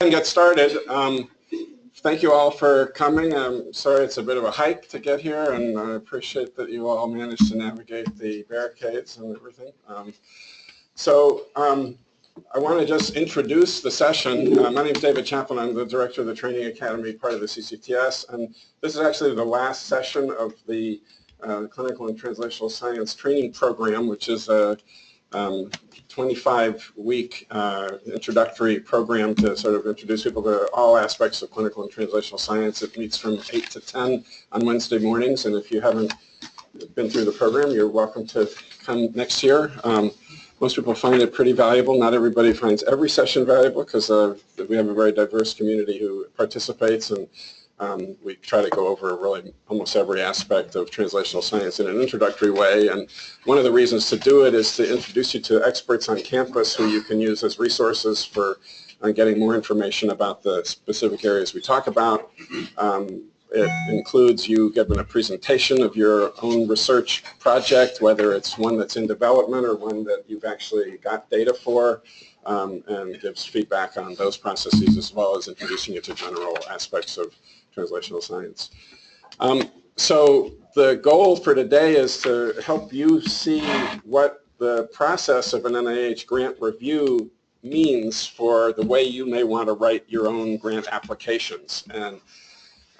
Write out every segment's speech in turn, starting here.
And get started. Thank you all for coming. I'm sorry it's a bit of a hike to get here, and I appreciate that you all managed to navigate the barricades and everything. I want to just introduce the session. My name is David Chaplin. I'm the director of the Training Academy, part of the CCTS, and this is actually the last session of the Clinical and Translational Science Training Program, which is a 25-week introductory program to sort of introduce people to all aspects of clinical and translational science. It meets from 8 to 10 on Wednesday mornings, and if you haven't been through the program, you're welcome to come next year. Most people find it pretty valuable. Not everybody finds every session valuable because we have a very diverse community who participates, and we try to go over really almost every aspect of translational science in an introductory way. And one of the reasons to do it is to introduce you to experts on campus who you can use as resources for getting more information about the specific areas we talk about. It includes you giving a presentation of your own research project, whether it's one that's in development or one that you've actually got data for, and gives feedback on those processes as well as introducing you to general aspects of translational science. So the goal for today is to help you see what the process of an NIH grant review means for the way you may want to write your own grant applications. And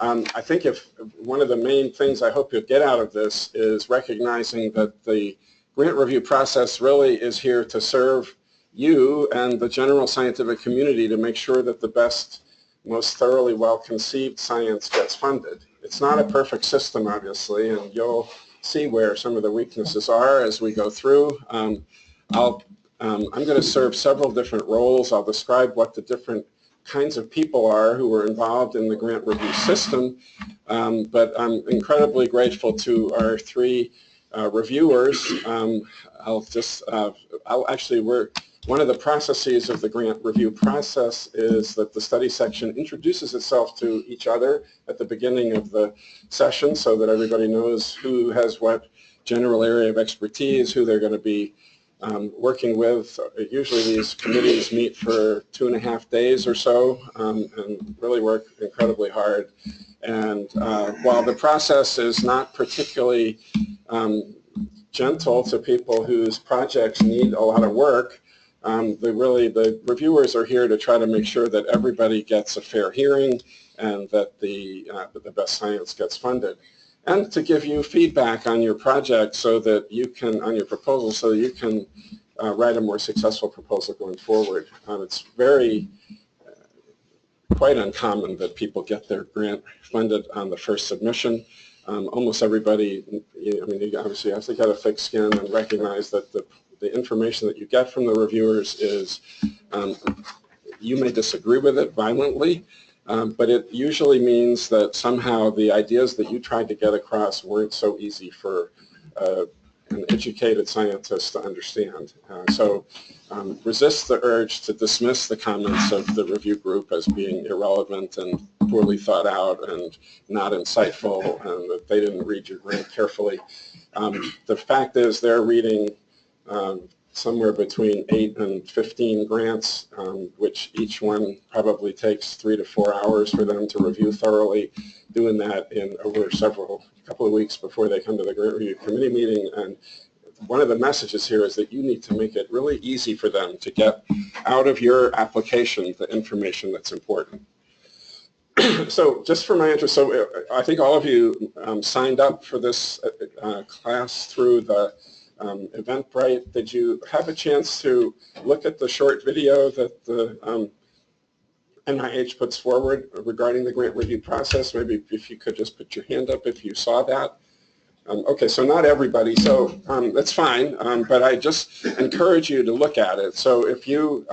I think if one of the main things I hope you'll get out of this is recognizing that the grant review process really is here to serve you and the general scientific community to make sure that the best, most thoroughly well-conceived science gets funded. It's not a perfect system, obviously, and you'll see where some of the weaknesses are as we go through. I'm going to serve several different roles. I'll describe what the different kinds of people are who are involved in the grant review system, but I'm incredibly grateful to our three reviewers. One of the processes of the grant review process is that the study section introduces itself to each other at the beginning of the session so that everybody knows who has what general area of expertise, who they're going to be working with. Usually these committees meet for 2.5 days or so and really work incredibly hard. And while the process is not particularly gentle to people whose projects need a lot of work, the reviewers are here to try to make sure that everybody gets a fair hearing and that the best science gets funded, and to give you feedback on your project so that you can, on your proposal, so that you can write a more successful proposal going forward. It's quite uncommon that people get their grant funded on the first submission. Almost everybody, you obviously have to get a thick skin and recognize that the information that you get from the reviewers is, you may disagree with it violently, but it usually means that somehow the ideas that you tried to get across weren't so easy for an educated scientist to understand. Resist the urge to dismiss the comments of the review group as being irrelevant and poorly thought out and not insightful and that they didn't read your grant carefully. The fact is they're reading somewhere between 8 and 15 grants, which each one probably takes 3 to 4 hours for them to review thoroughly, doing that in over couple of weeks before they come to the grant review committee meeting. And one of the messages here is that you need to make it really easy for them to get out of your application the information that's important. So just for my interest, so I think all of you signed up for this class through the Eventbrite. Did you have a chance to look at the short video that the NIH puts forward regarding the grant review process? Maybe if you could just put your hand up if you saw that. Okay, so not everybody, so that's fine, but I just encourage you to look at it. So if you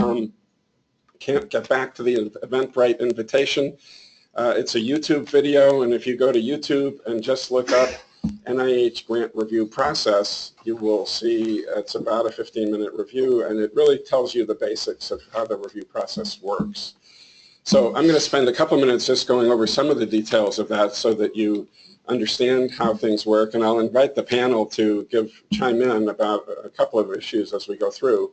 can't get back to the Eventbrite invitation, it's a YouTube video, and if you go to YouTube and just look up NIH grant review process, you will see it's about a 15-minute review, and it really tells you the basics of how the review process works. So I'm going to spend a couple minutes just going over some of the details of that so that you understand how things work, and I'll invite the panel to chime in about a couple of issues as we go through.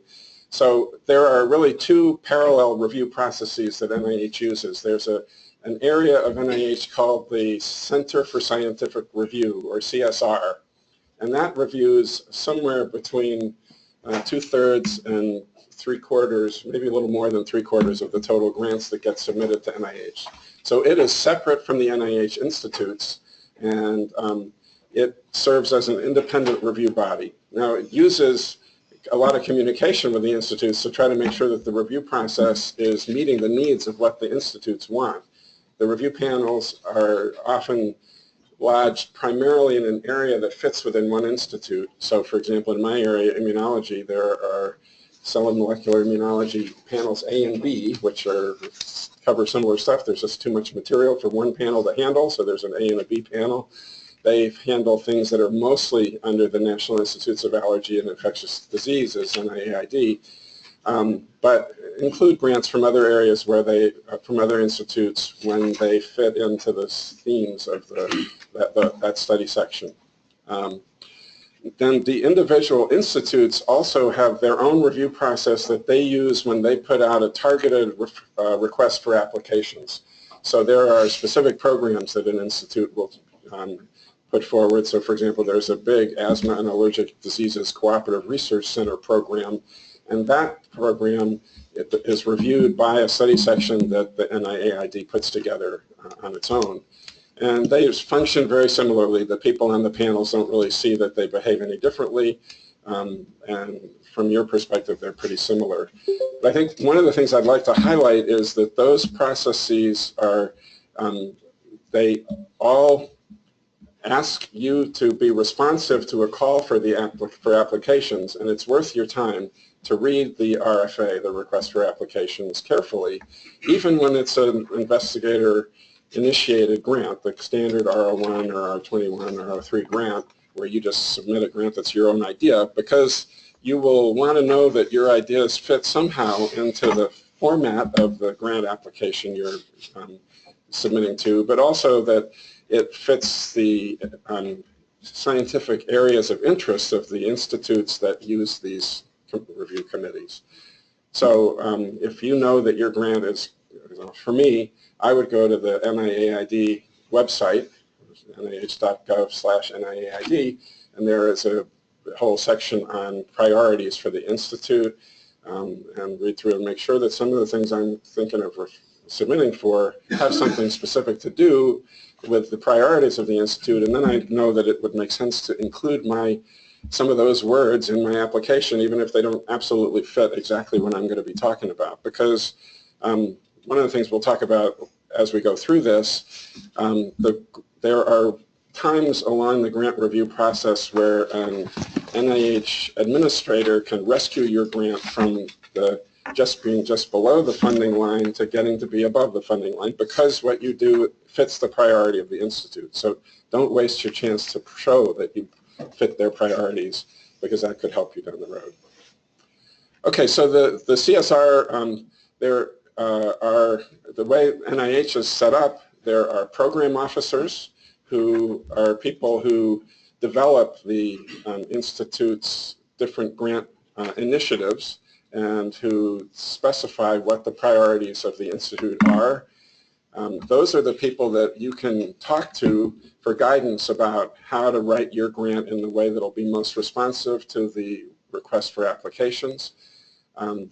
So there are really two parallel review processes that NIH uses. There's an area of NIH called the Center for Scientific Review, or CSR, and that reviews somewhere between 2/3 and 3/4, maybe a little more than 3/4 of the total grants that get submitted to NIH. So it is separate from the NIH institutes, and it serves as an independent review body. Now, it uses a lot of communication with the institutes to try to make sure that the review process is meeting the needs of what the institutes want. The review panels are often lodged primarily in an area that fits within one institute. So, for example, in my area, immunology, there are cell and molecular immunology panels A and B, which cover similar stuff. There's just too much material for one panel to handle, so there's an A and a B panel. They handle things that are mostly under the National Institutes of Allergy and Infectious Diseases, NIAID, but include grants from other areas from other institutes when they fit into the themes of that study section. Then the individual institutes also have their own review process that they use when they put out a targeted request for applications. So there are specific programs that an institute will put forward. So, for example, there's a big asthma and allergic diseases cooperative research center program, and that program is reviewed by a study section that the NIAID puts together on its own. And they function very similarly. The people on the panels don't really see that they behave any differently, and from your perspective, they're pretty similar. But I think one of the things I'd like to highlight is that those processes are, they all ask you to be responsive to a call for applications, and it's worth your time to read the RFA, the request for applications, carefully, even when it's an investigator-initiated grant, the standard RO1 or R21 or R03 grant, where you just submit a grant that's your own idea, because you will want to know that your ideas fit somehow into the format of the grant application you're submitting to, but also that it fits the scientific areas of interest of the institutes that use these review committees. So if you know that your grant is, for me, I would go to the NIAID website, nih.gov/NIAID, and there is a whole section on priorities for the institute, and read through and make sure that some of the things I'm thinking of submitting for have something specific to do with the priorities of the institute, and then I know that it would make sense to include some of those words in my application, even if they don't absolutely fit exactly what I'm going to be talking about. Because one of the things we'll talk about as we go through this, there are times along the grant review process where an NIH administrator can rescue your grant from being just below the funding line to getting to be above the funding line, because what you do fits the priority of the institute. So don't waste your chance to show that you fit their priorities, because that could help you down the road. Okay, so the CSR, there are, the way NIH is set up, there are program officers who are people who develop the institute's different grant initiatives, and who specify what the priorities of the institute are. Those are the people that you can talk to for guidance about how to write your grant in the way that will be most responsive to the request for applications.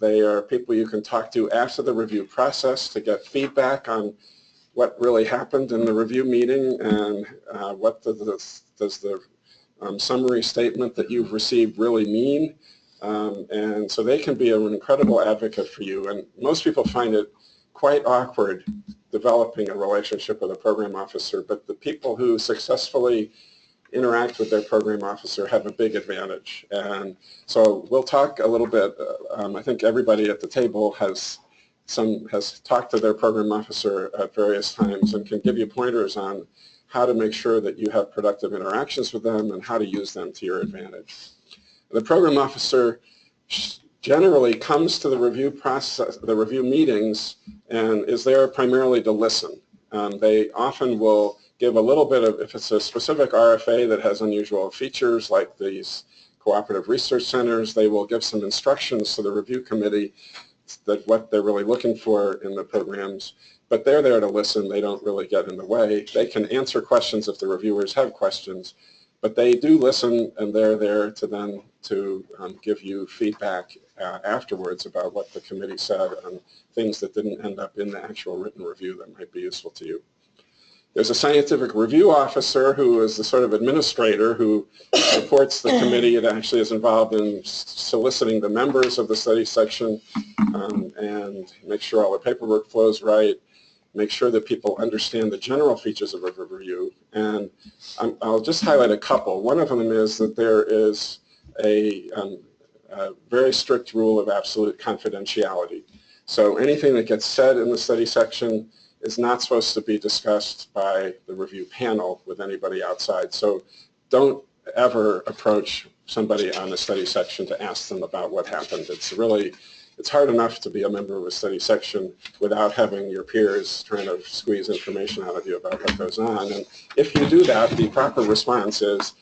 They are people you can talk to after the review process to get feedback on what really happened in the review meeting, and what does the summary statement that you've received really mean. And so they can be an incredible advocate for you, and most people find it quite awkward developing a relationship with a program officer, but the people who successfully interact with their program officer have a big advantage. And so we'll talk a little bit, I think everybody at the table has talked to their program officer at various times and can give you pointers on how to make sure that you have productive interactions with them and how to use them to your advantage. The program officer generally comes to the review process, the review meetings, and is there primarily to listen. They often will give a little bit of, if it's a specific RFA that has unusual features like these cooperative research centers. They will give some instructions to the review committee that what they're really looking for in the programs, but they're there to listen. They don't really get in the way. They can answer questions if the reviewers have questions, but they do listen, and they're there to then give you feedback afterwards about what the committee said and things that didn't end up in the actual written review that might be useful to you. There's a scientific review officer who is the sort of administrator who supports the committee. It actually is involved in soliciting the members of the study section and make sure all the paperwork flows right, make sure that people understand the general features of a review. And I'll just highlight a couple. One of them is that there is a very strict rule of absolute confidentiality. So anything that gets said in the study section is not supposed to be discussed by the review panel with anybody outside. So don't ever approach somebody on the study section to ask them about what happened. It's hard enough to be a member of a study section without having your peers trying to squeeze information out of you about what goes on. And if you do that, the proper response is,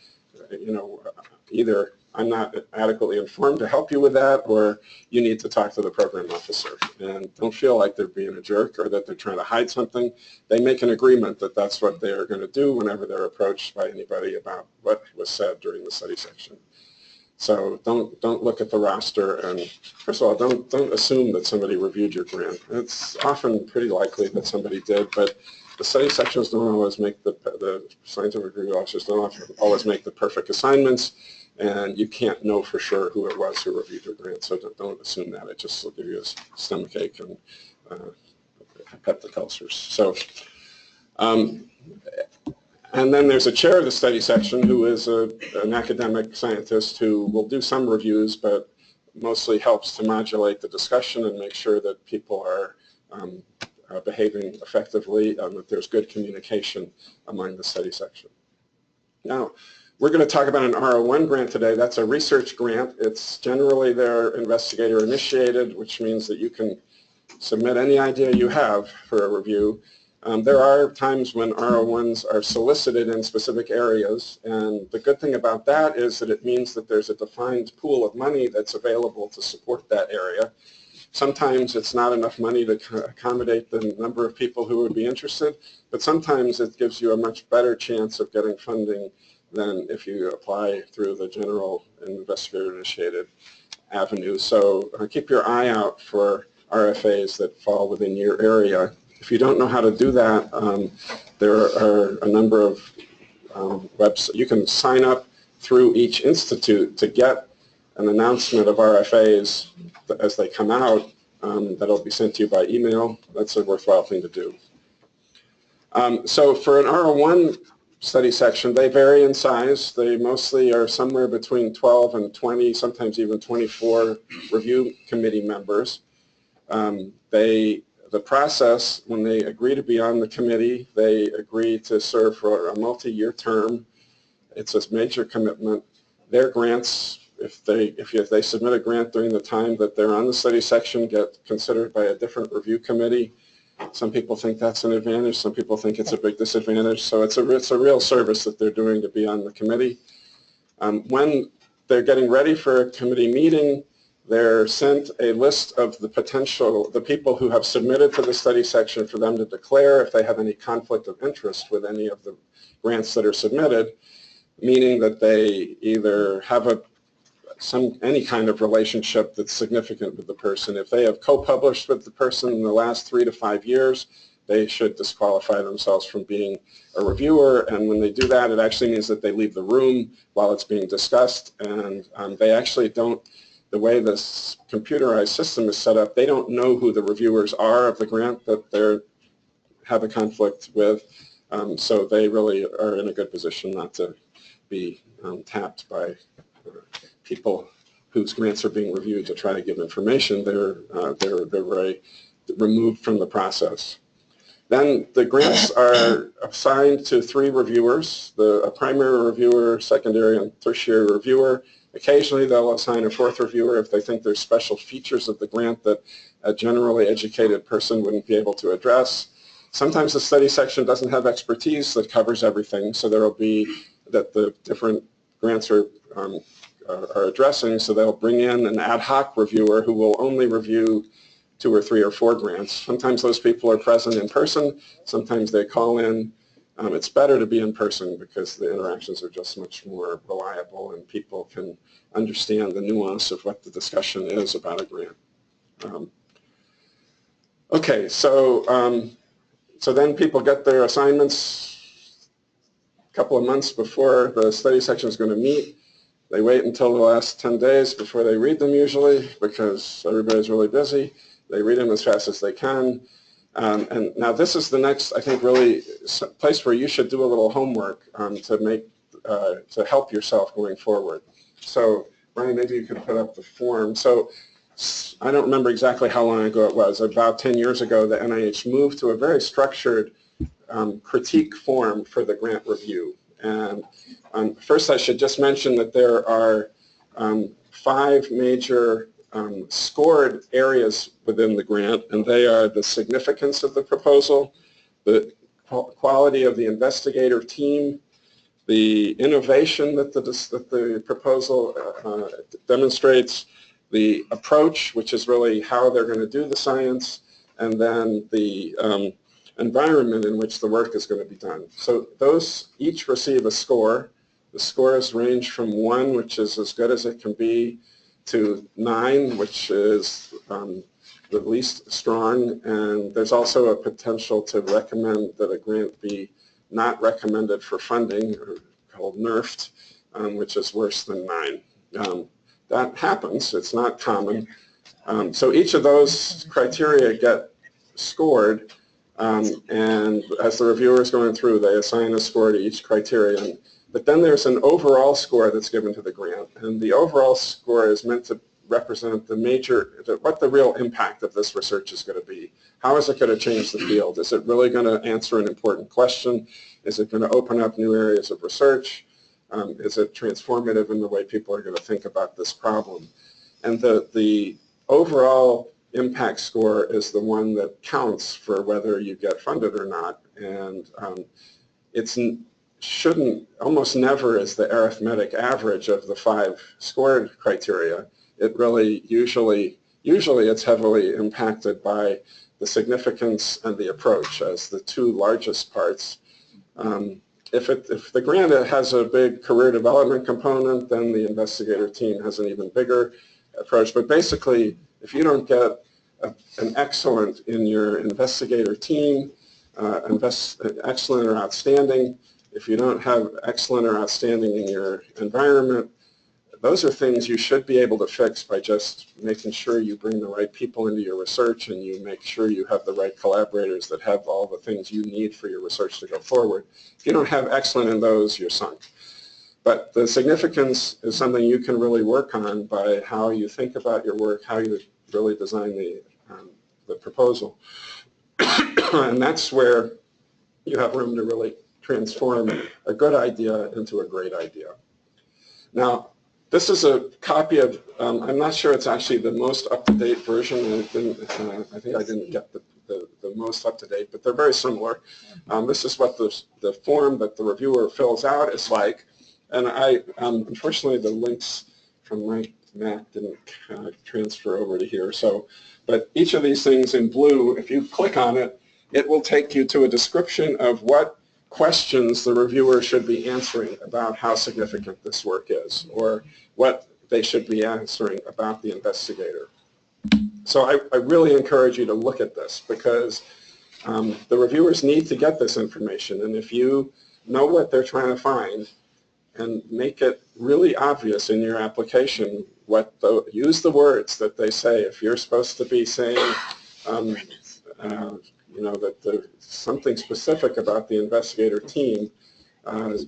either I'm not adequately informed to help you with that, or you need to talk to the program officer. And don't feel like they're being a jerk or that they're trying to hide something. They make an agreement that that's what they're going to do whenever they're approached by anybody about what was said during the study section. So don't look at the roster, and first of all, don't assume that somebody reviewed your grant. It's often pretty likely that somebody did, but the study sections don't always make the scientific review officers don't always make the perfect assignments, and you can't know for sure who it was who reviewed your grant, so don't assume that. It just will give you a stomachache and pet the ulcers. So, and then there's a chair of the study section who is an academic scientist who will do some reviews, but mostly helps to modulate the discussion and make sure that people are behaving effectively and that there's good communication among the study section. Now, we're going to talk about an RO1 grant today. That's a research grant. It's generally they're investigator initiated, which means that you can submit any idea you have for a review. There are times when RO1s are solicited in specific areas, and the good thing about that is that it means that there's a defined pool of money that's available to support that area. Sometimes it's not enough money to accommodate the number of people who would be interested, but sometimes it gives you a much better chance of getting funding than if you apply through the general investigator-initiated avenue. So keep your eye out for RFAs that fall within your area. If you don't know how to do that, there are a number of websites. You can sign up through each institute to get an announcement of RFAs as they come out that'll be sent to you by email. That's a worthwhile thing to do. So for an RO1 study section, they vary in size. They mostly are somewhere between 12 and 20, sometimes even 24 review committee members. The process, when they agree to be on the committee, they agree to serve for a multi-year term. It's a major commitment. Their grants, if they submit a grant during the time that they're on the study section, get considered by a different review committee. Some people think that's an advantage. Some people think it's a big disadvantage. So it's a real service that they're doing to be on the committee. When they're getting ready for a committee meeting, they're sent a list of the people who have submitted to the study section for them to declare if they have any conflict of interest with any of the grants that are submitted, meaning that they either have any kind of relationship that's significant with the person. If they have co-published with the person in the last 3 to 5 years, they should disqualify themselves from being a reviewer, and when they do that, it actually means that they leave the room while it's being discussed, and they actually don't. The way this computerized system is set up, they don't know who the reviewers are of the grant that they have a conflict with, so they really are in a good position not to be tapped by people whose grants are being reviewed to try to give information. They're very removed from the process. Then the grants are assigned to 3 reviewers, a primary reviewer, secondary and tertiary reviewer. Occasionally they'll assign a 4th reviewer if they think there's special features of the grant that a generally educated person wouldn't be able to address. Sometimes the study section doesn't have expertise that covers everything, so there will be that the different grants are are addressing, so they'll bring in an ad hoc reviewer who will only review 2 or 3 or 4 grants. Sometimes those people are present in person, sometimes they call in. It's better to be in person because the interactions are just much more reliable and people can understand the nuance of what the discussion is about a grant. Okay, so then people get their assignments a couple of months before the study section is going to meet. They wait until the last 10 days before they read them usually because everybody's really busy. They read them as fast as they can. And now this is the next, I think, really place where you should do a little homework to help yourself going forward. So, Brian, maybe you could put up the form. So, I don't remember exactly how long ago it was. About 10 years ago, the NIH moved to a very structured critique form for the grant review. And first, I should just mention that there are 5 major scored areas within the grant, and they are the significance of the proposal, the quality of the investigator team, the innovation that the proposal demonstrates, the approach, which is really how they're going to do the science, and then the environment in which the work is going to be done. So those each receive a score. The scores range from 1, which is as good as it can be, to 9, which is the least strong, and there's also a potential to recommend that a grant be not recommended for funding, or called NERFed, which is worse than 9. That happens. It's not common. So each of those criteria get scored, and as the reviewer is going through, they assign a score to each criterion. But then there's an overall score that's given to the grant, and the overall score is meant to represent what the real impact of this research is going to be. How is it going to change the field? Is it really going to answer an important question? Is it going to open up new areas of research? Is it transformative in the way people are going to think about this problem? And the overall impact score is the one that counts for whether you get funded or not, and almost never is the arithmetic average of the 5 scored criteria. It really usually it's heavily impacted by the significance and the approach as the 2 largest parts. If the grant has a big career development component, then the investigator team has an even bigger approach. But basically, if you don't get an excellent in your investigator team, excellent or outstanding, if you don't have excellent or outstanding in your environment, those are things you should be able to fix by just making sure you bring the right people into your research and you make sure you have the right collaborators that have all the things you need for your research to go forward. If you don't have excellent in those, you're sunk. But the significance is something you can really work on by how you think about your work, how you really design the proposal. And that's where you have room to really transform a good idea into a great idea. Now, this is a copy of, I'm not sure it's actually the most up-to-date version. I think I didn't get the most up-to-date, but they're very similar. This is what the form that the reviewer fills out is like. And unfortunately, the links from my Mac didn't transfer over to here. But each of these things in blue, if you click on it, it will take you to a description of what questions the reviewer should be answering about how significant this work is, or what they should be answering about the investigator. So I really encourage you to look at this, because the reviewers need to get this information, and if you know what they're trying to find and make it really obvious in your application, use the words that they say. If you're supposed to be saying that there's something specific about the investigator team,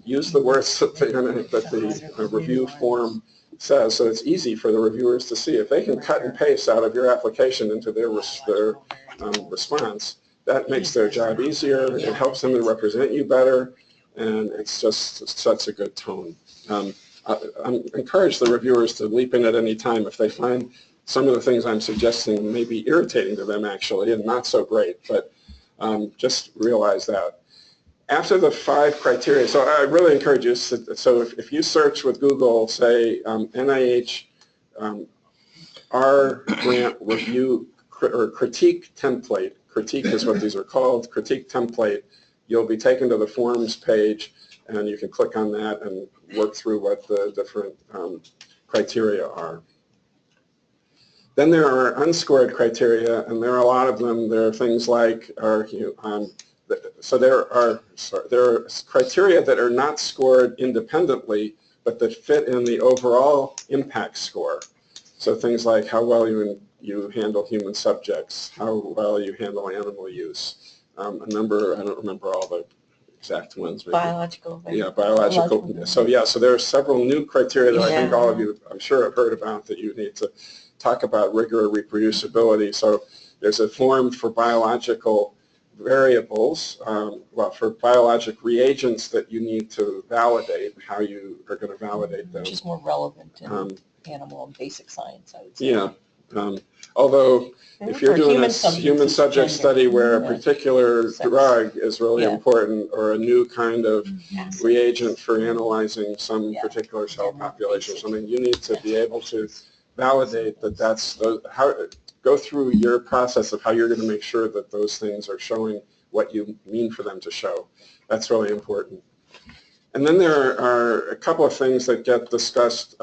use the words that the review form says, so it's easy for the reviewers to see. If they can cut and paste out of your application into their response, that makes their job easier. It helps them to represent you better, and it sets a good tone. I encourage the reviewers to leap in at any time if they find some of the things I'm suggesting may be irritating to them, actually, and not so great, but just realize that. after the 5 criteria, so I really encourage you, so if you search with Google, say NIH our grant review or critique template, critique is what these are called, critique template, you'll be taken to the forms page and you can click on that and work through what the different criteria are. Then there are unscored criteria, and there are a lot of them. There are things like, so there are criteria that are not scored independently, but that fit in the overall impact score. So things like how well you handle human subjects, how well you handle animal use. A number, I don't remember all the exact ones. Maybe. Biological. Yeah, biological. So yeah, so there are several new criteria that I think all of you, I'm sure, have heard about that you need to talk about rigor or reproducibility. So there's a form for biological variables, well, for biologic reagents that you need to validate, how you are going to validate them. Which is more relevant in animal and basic science, I would say. Yeah. Although if you're doing a human subject study where a particular drug is really important, or a new kind of reagent for analyzing some particular cell population or something, you need to be able to validate that go through your process of how you're going to make sure that those things are showing what you mean for them to show. That's really important. And then there are a couple of things that get discussed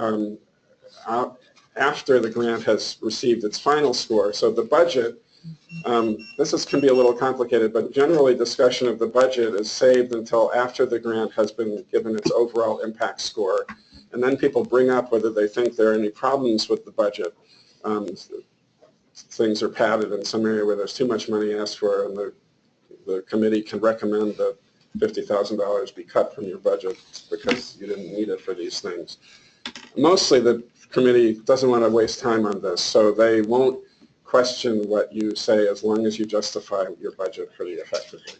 after the grant has received its final score. So the budget, can be a little complicated, but generally discussion of the budget is saved until after the grant has been given its overall impact score. And then people bring up whether they think there are any problems with the budget. Things are padded in some area where there's too much money asked for, and the committee can recommend that $50,000 be cut from your budget because you didn't need it for these things. Mostly the committee doesn't want to waste time on this, so they won't question what you say as long as you justify your budget pretty effectively.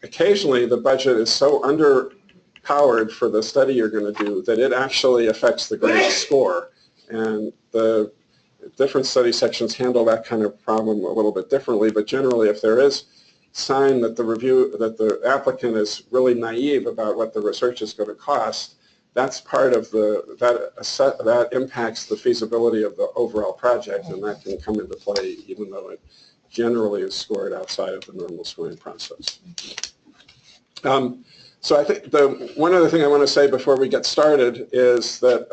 Occasionally the budget is so underpowered for the study you're going to do that it actually affects the grant score, and the different study sections handle that kind of problem a little bit differently, but generally if there is sign that the applicant is really naive about what the research is going to cost, that's part of that impacts the feasibility of the overall project, and that can come into play even though it generally is scored outside of the normal scoring process. So I think one other thing I want to say before we get started is that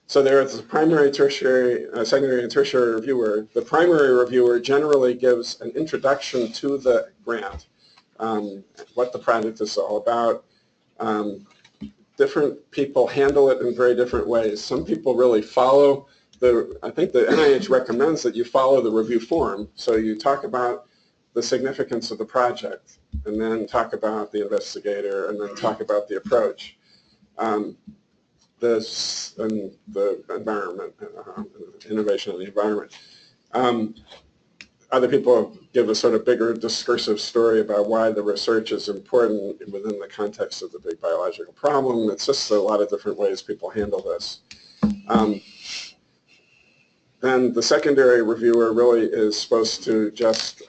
so there is a primary, tertiary, secondary, and tertiary reviewer. The primary reviewer generally gives an introduction to the grant, what the project is all about. Different people handle it in very different ways. Some people really follow I think the NIH recommends that you follow the review form. So you talk about the significance of the project, and then talk about the investigator, and then talk about the approach. This and the environment, innovation in the environment. Other people give a sort of bigger discursive story about why the research is important within the context of the big biological problem. It's just a lot of different ways people handle this. Then the secondary reviewer really is supposed to just,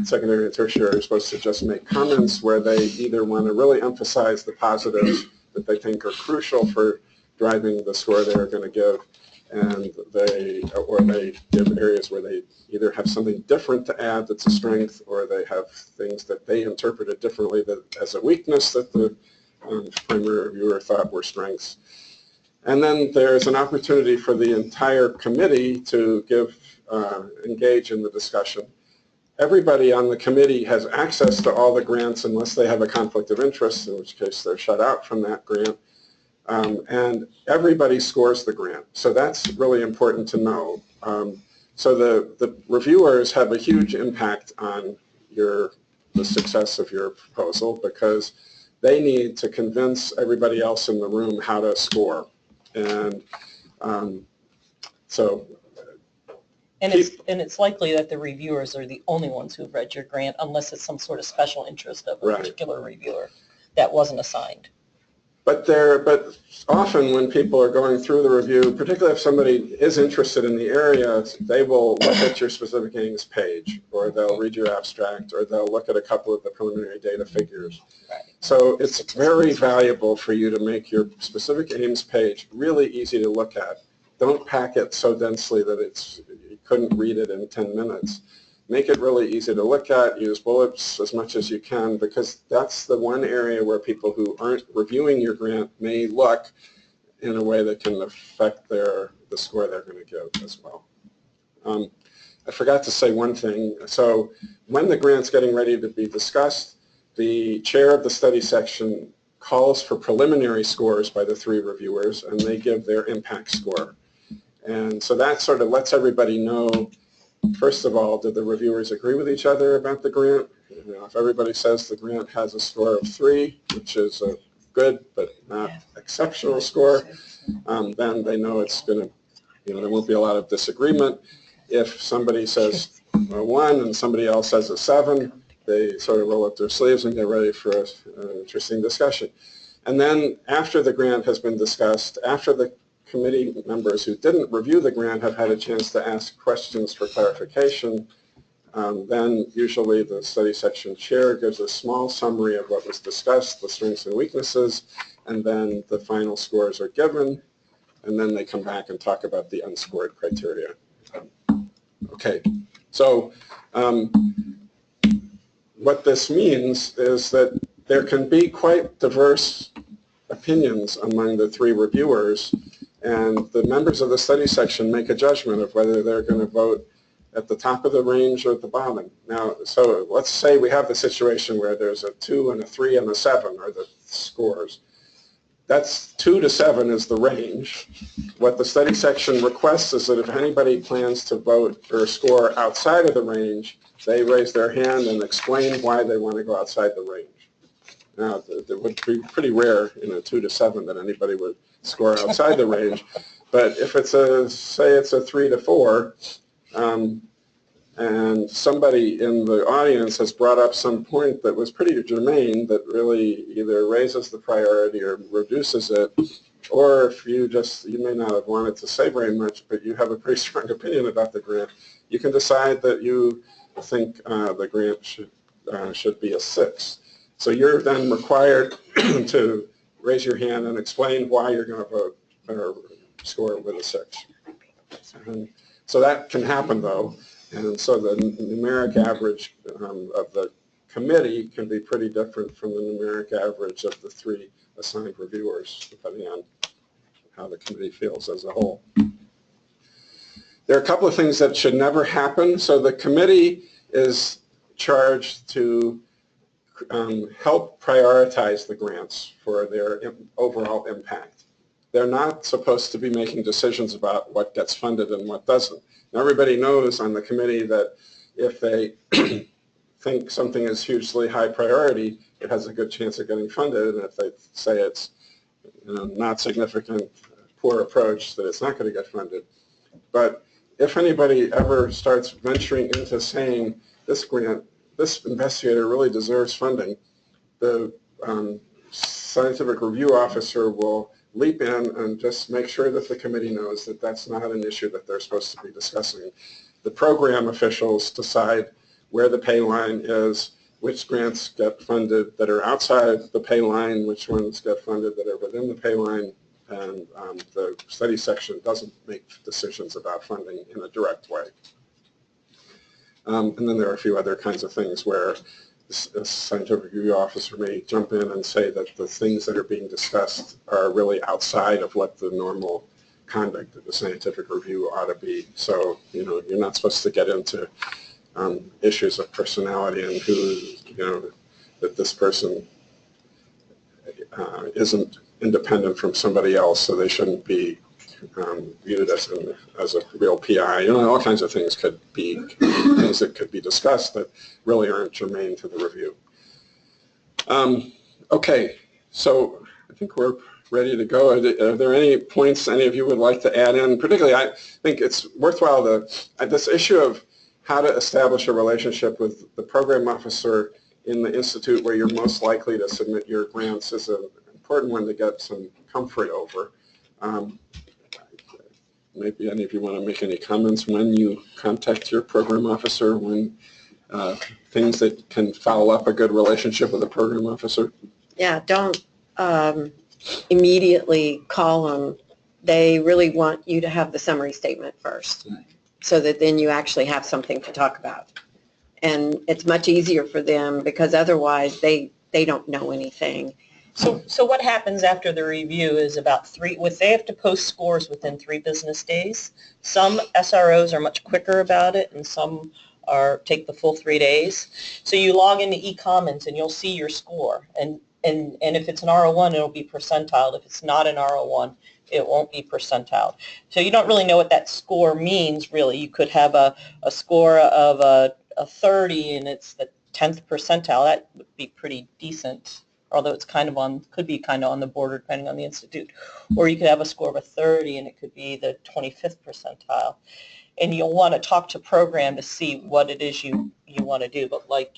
secondary and tertiary are supposed to just make comments where they either want to really emphasize the positives that they think are crucial for driving the score they're going to give, and they give areas where they either have something different to add that's a strength, or they have things that they interpreted differently as a weakness that the primary reviewer thought were strengths. And then there's an opportunity for the entire committee to engage in the discussion. Everybody on the committee has access to all the grants unless they have a conflict of interest, in which case they're shut out from that grant. And everybody scores the grant. So that's really important to know. So the reviewers have a huge impact on the success of your proposal, because they need to convince everybody else in the room how to score. And And it's likely that the reviewers are the only ones who have read your grant, unless it's some sort of special interest of a particular reviewer that wasn't assigned. But often when people are going through the review, particularly if somebody is interested in the area, they will look at your specific aims page, or they'll read your abstract, or they'll look at a couple of the preliminary data figures. Right. So it's very valuable for you to make your specific aims page really easy to look at. Don't pack it so densely that you couldn't read it in 10 minutes. Make it really easy to look at, use bullets as much as you can, because that's the one area where people who aren't reviewing your grant may look in a way that can affect the score they're going to give as well. I forgot to say one thing. So when the grant's getting ready to be discussed, the chair of the study section calls for preliminary scores by the 3 reviewers, and they give their impact score. And so that sort of lets everybody know, first of all, did the reviewers agree with each other about the grant? If everybody says the grant has a score of 3, which is a good but not exceptional score, then they know it's going to, there won't be a lot of disagreement. If somebody says a 1 and somebody else says a 7, they sort of roll up their sleeves and get ready for an interesting discussion. And then after the grant has been discussed, after the committee members who didn't review the grant have had a chance to ask questions for clarification, then usually the study section chair gives a small summary of what was discussed, the strengths and weaknesses, and then the final scores are given, and then they come back and talk about the unscored criteria. Okay, so what this means is that there can be quite diverse opinions among the 3 reviewers, and the members of the study section make a judgment of whether they're going to vote at the top of the range or at the bottom. Now, so let's say we have the situation where there's a 2 and a 3 and a 7 are the scores. That's 2 to 7 is the range. What the study section requests is that if anybody plans to vote or score outside of the range, they raise their hand and explain why they want to go outside the range. Now, it would be pretty rare in a 2 to 7 that anybody would score outside the range. But if it's say it's a 3 to 4, and somebody in the audience has brought up some point that was pretty germane that really either raises the priority or reduces it, or if you may not have wanted to say very much, but you have a pretty strong opinion about the grant, you can decide that you think the grant should be a 6. So you're then required to raise your hand and explain why you're going to vote or score with a 6. And so that can happen, though. And so the numeric average of the committee can be pretty different from the numeric average of the 3 assigned reviewers, depending on how the committee feels as a whole. There are a couple of things that should never happen. So the committee is charged to help prioritize the grants for their overall impact. They're not supposed to be making decisions about what gets funded and what doesn't. Now, everybody knows on the committee that if they think something is hugely high priority, it has a good chance of getting funded, and if they say it's not significant, poor approach, that it's not going to get funded. But if anybody ever starts venturing into saying this investigator really deserves funding, the scientific review officer will leap in and just make sure that the committee knows that that's not an issue that they're supposed to be discussing. The program officials decide where the pay line is, which grants get funded that are outside the pay line, which ones get funded that are within the pay line, and the study section doesn't make decisions about funding in a direct way. And then there are a few other kinds of things where a scientific review officer may jump in and say that the things that are being discussed are really outside of what the normal conduct of the scientific review ought to be. So, you're not supposed to get into issues of personality and who, that this person isn't independent from somebody else, so they shouldn't be viewed as a real PI. All kinds of things could be things that could be discussed that really aren't germane to the review. Okay, so I think we're ready to go. Are there any points any of you would like to add in? Particularly, I think it's worthwhile this issue of how to establish a relationship with the program officer in the institute where you're most likely to submit your grants is an important one to get some comfort over. Maybe any of you want to make any comments when you contact your program officer, when things that can foul up a good relationship with a program officer? Yeah, don't immediately call them. They really want you to have the summary statement first, so that then you actually have something to talk about. And it's much easier for them because otherwise they don't know anything. So what happens after the review is about they have to post scores within 3 business days. Some SROs are much quicker about it, and some take the full 3 days. So you log into eCommons and you'll see your score. And if it's an RO1, it'll be percentile. If it's not an RO1, it won't be percentile. So you don't really know what that score means, really. You could have a score of a 30 and it's the 10th percentile. That would be pretty decent, although it's could be kind of on the border depending on the institute. Or you could have a score of a 30 and it could be the 25th percentile. And you'll want to talk to program to see what it is you want to do. But like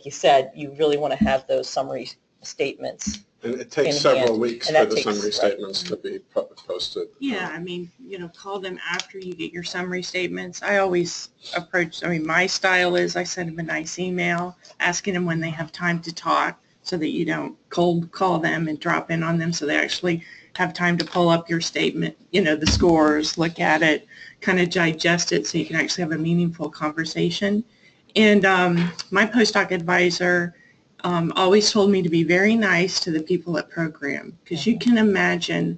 you said, you really want to have those summary statements. And it takes several weeks for the summary statements to be posted. Yeah, I mean, call them after you get your summary statements. I always my style is I send them a nice email asking them when they have time to talk so that you don't cold call them and drop in on them, so they actually have time to pull up your statement, the scores, look at it, kind of digest it so you can actually have a meaningful conversation. And my postdoc advisor always told me to be very nice to the people at program, because you can imagine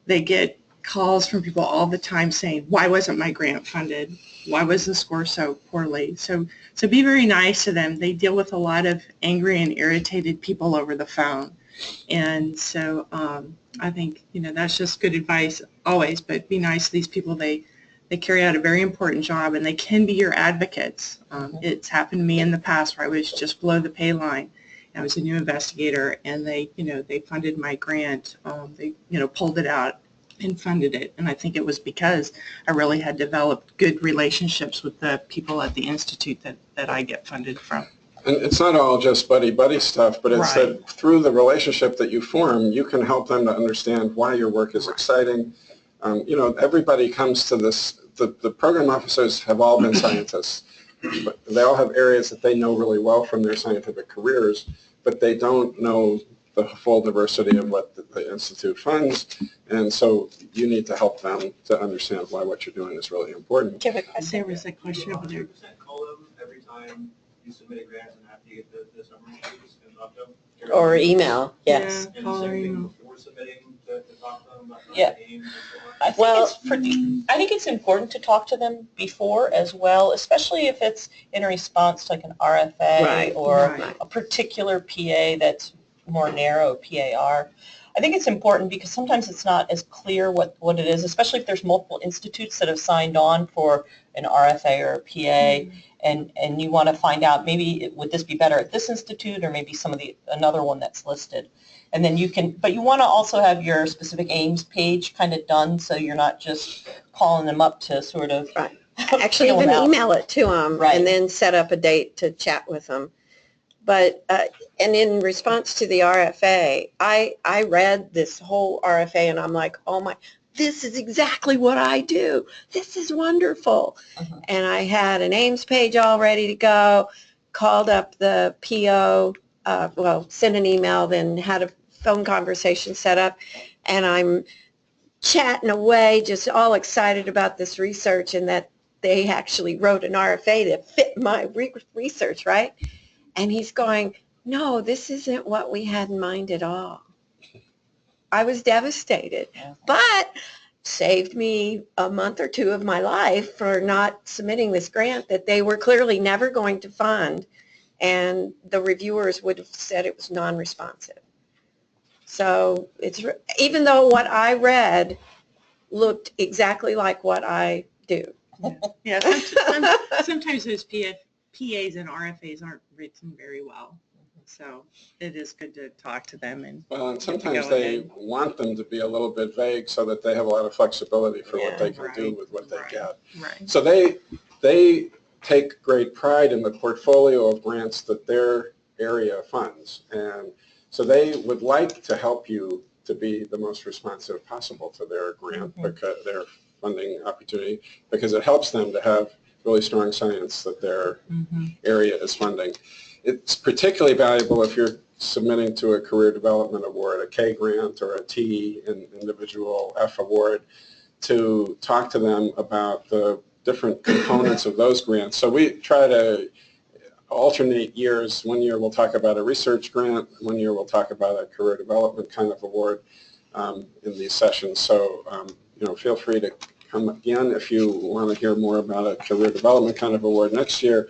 they get calls from people all the time saying, why wasn't my grant funded? Why was the score so poorly? So be very nice to them. They deal with a lot of angry and irritated people over the phone. And so I think, that's just good advice always, but be nice to these people. They carry out a very important job, and they can be your advocates. It's happened to me in the past where I was just below the pay line. I was a new investigator, and they funded my grant. They, pulled it out and funded it. And I think it was because I really had developed good relationships with the people at the institute that I get funded from. And it's not all just buddy-buddy stuff, but it's that through the relationship that you form, you can help them to understand why your work is exciting. Everybody comes to this, the program officers have all been scientists. But they all have areas that they know really well from their scientific careers, but they don't know the full diversity of what the Institute funds, and so you need to help them to understand why what you're doing is really important. There was a question over there. Call them every time you submit a grant and after you get the summary sheets and talk to them? Or email, yes. Yeah, call or email. Before submitting to talk to them about Yeah. the games and so on? I think it's important to talk to them before as well, especially if it's in response to like an RFA or a particular PA that's more narrow, PAR. I think it's important because sometimes it's not as clear what it is, especially if there's multiple institutes that have signed on for an RFA or a PA, and you want to find out would this be better at this institute or maybe another one that's listed. And then but you want to also have your specific aims page kind of done, so you're not just calling them up to sort of actually even email it to them and then set up a date to chat with them. But and in response to the RFA, I read this whole RFA and I'm like, oh my, this is exactly what I do. This is wonderful. And I had an aims page all ready to go, called up the PO, sent an email, then had a phone conversation set up, and I'm chatting away, just all excited about this research and that they actually wrote an RFA that fit my research, right? And he's going, no, this isn't what we had in mind at all. I was devastated, but saved me a month or two of my life for not submitting this grant that they were clearly never going to fund, and the reviewers would have said it was non-responsive. So even though what I read looked exactly like what I do. Yeah, sometimes those PAs and RFAs aren't written very well. So it is good to talk to them. And sometimes they want them to be a little bit vague so that they have a lot of flexibility for what they can do with what they get. So they take great pride in the portfolio of grants that their area funds. And So they would like to help you to be the most responsive possible to their grant, because their funding opportunity, because it helps them to have really strong science that their area is funding. It's particularly valuable if you're submitting to a career development award, a K grant or a T, an individual F award, to talk to them about the different components of those grants. So we try to alternate years. One year we'll talk about a research grant, one year we'll talk about a career development kind of award in these sessions. So feel free to come again if you want to hear more about a career development kind of award next year.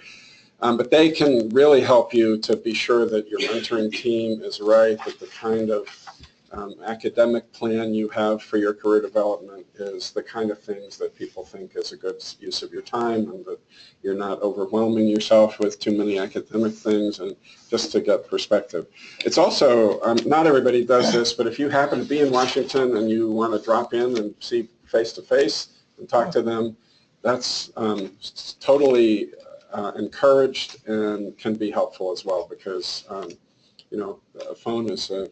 But they can really help you to be sure that your mentoring team is right, that the kind of academic plan you have for your career development is the kind of things that people think is a good use of your time, and that you're not overwhelming yourself with too many academic things, and just to get perspective. It's also, not everybody does this, but if you happen to be in Washington and you want to drop in and see face-to-face and talk to them, that's totally encouraged and can be helpful as well, because a phone is an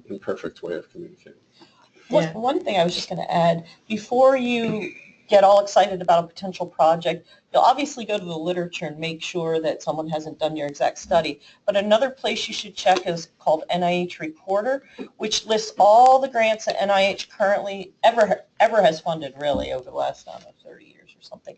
imperfect way of communicating. One thing I was just going to add, before you get all excited about a potential project, you'll obviously go to the literature and make sure that someone hasn't done your exact study. But another place you should check is called NIH Reporter, which lists all the grants that NIH currently ever has funded, really, over the last, 30 years or something.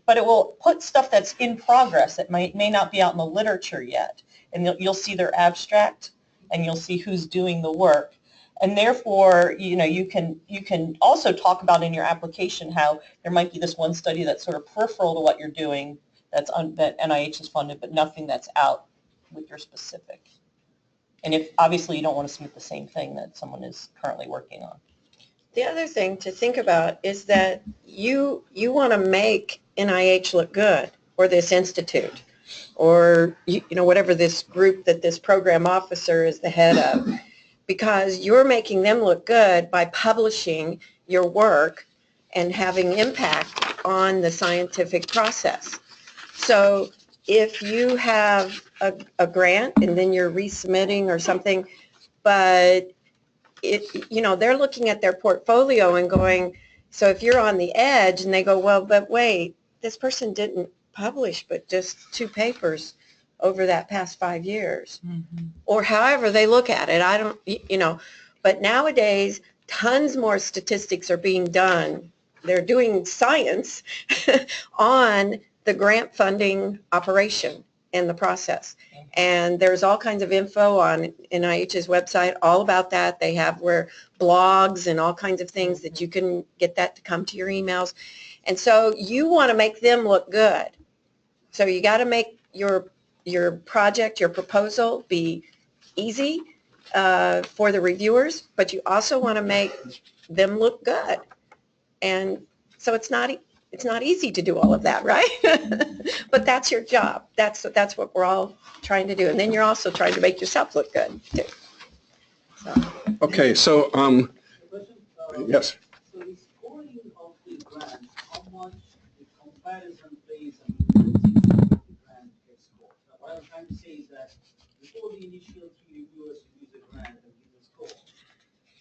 But it will put stuff that's in progress that may not be out in the literature yet. And you'll see their abstract, and you'll see who's doing the work. And therefore, you can also talk about in your application how there might be this one study that's sort of peripheral to what you're doing that NIH has funded, but nothing that's out with your specific. And if obviously you don't want to submit the same thing that someone is currently working on. The other thing to think about is that you want to make NIH look good, or this institute, or whatever this group that this program officer is the head of, because you're making them look good by publishing your work and having impact on the scientific process. So if you have a grant and then you're resubmitting or something, but they're looking at their portfolio and going, so if you're on the edge and they go, well, but wait, this person didn't publish but just 2 papers over that past 5 years, or however they look at it. I don't, but nowadays tons more statistics are being done. They're doing science on the grant funding operation and the process. And there's all kinds of info on NIH's website all about that. They have blogs and all kinds of things that you can get that to come to your emails. And so you want to make them look good. So you got to make your project, your proposal be easy for the reviewers, but you also want to make them look good. And so it's not easy to do all of that, right? But that's your job. That's what we're all trying to do. And then you're also trying to make yourself look good too. So. Okay, so yes. So the scoring of the grant, how much the comparison plays on the grant gets scored. What I'm trying to say is that before the initial 3 reviewers use the grant and give the score,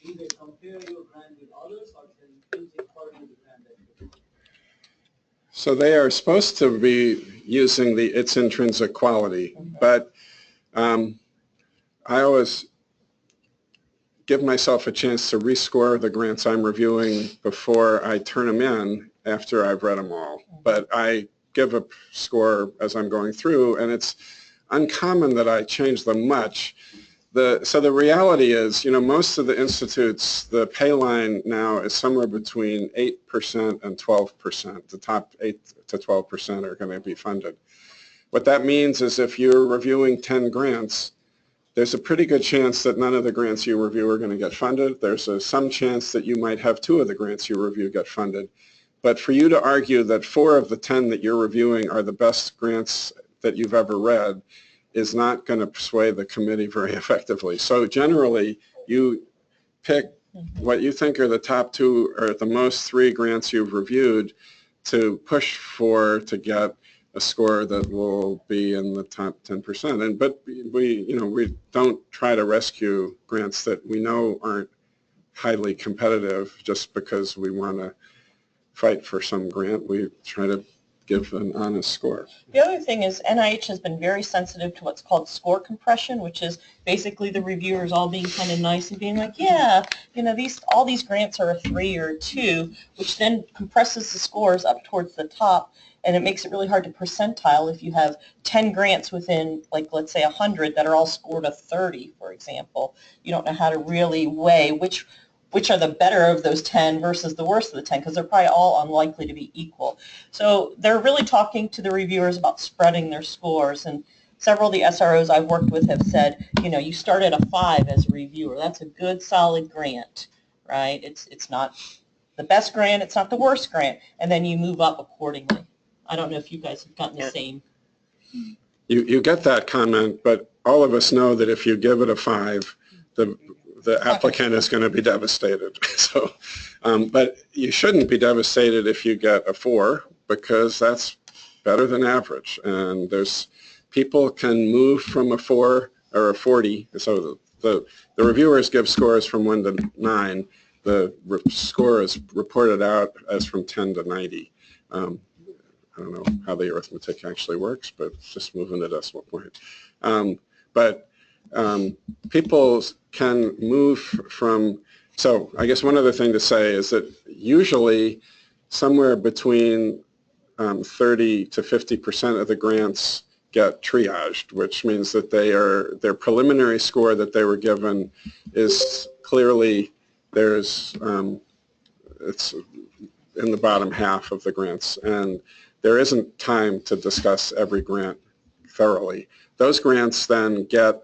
do they compare your grant with others, or can you take part in the grant that you get? So they are supposed to be using its intrinsic quality, but I always give myself a chance to rescore the grants I'm reviewing before I turn them in after I've read them all. But I give a score as I'm going through, and it's uncommon that I change them much. So the reality is, most of the institutes, the pay line now is somewhere between 8% and 12%. The top 8 to 12% are going to be funded. What that means is if you're reviewing 10 grants, there's a pretty good chance that none of the grants you review are going to get funded. There's some chance that you might have 2 of the grants you review get funded. But for you to argue that 4 of the 10 that you're reviewing are the best grants that you've ever read is not going to persuade the committee very effectively. So generally, you pick what you think are the top 2 or at the most 3 grants you've reviewed to push for to get a score that will be in the top 10%. But we don't try to rescue grants that we know aren't highly competitive just because we want to fight for some grant. We try to give an honest score. The other thing is NIH has been very sensitive to what's called score compression, which is basically the reviewers all being kind of nice and being like, yeah, all these grants are a 3 or a 2, which then compresses the scores up towards the top, and it makes it really hard to percentile if you have 10 grants within, like, let's say 100 that are all scored a 30, for example. You don't know how to really weigh which are the better of those 10 versus the worst of the 10, because they're probably all unlikely to be equal. So they're really talking to the reviewers about spreading their scores, and several of the SROs I've worked with have said, you start at a 5 as a reviewer. That's a good, solid grant, right? It's not the best grant, it's not the worst grant, and then you move up accordingly. I don't know if you guys have gotten the same. You get that comment, but all of us know that if you give it a 5, the applicant is going to be devastated. So, but you shouldn't be devastated if you get a 4, because that's better than average. And people can move from a 4 or a 40. So the reviewers give scores from 1 to 9. The score is reported out as from 10 to 90. I don't know how the arithmetic actually works, but it's just moving a decimal point. People can move from, so I guess one other thing to say is that usually somewhere between 30 to 50% of the grants get triaged, which means that their preliminary score that they were given is clearly, it's in the bottom half of the grants, and there isn't time to discuss every grant thoroughly. Those grants then get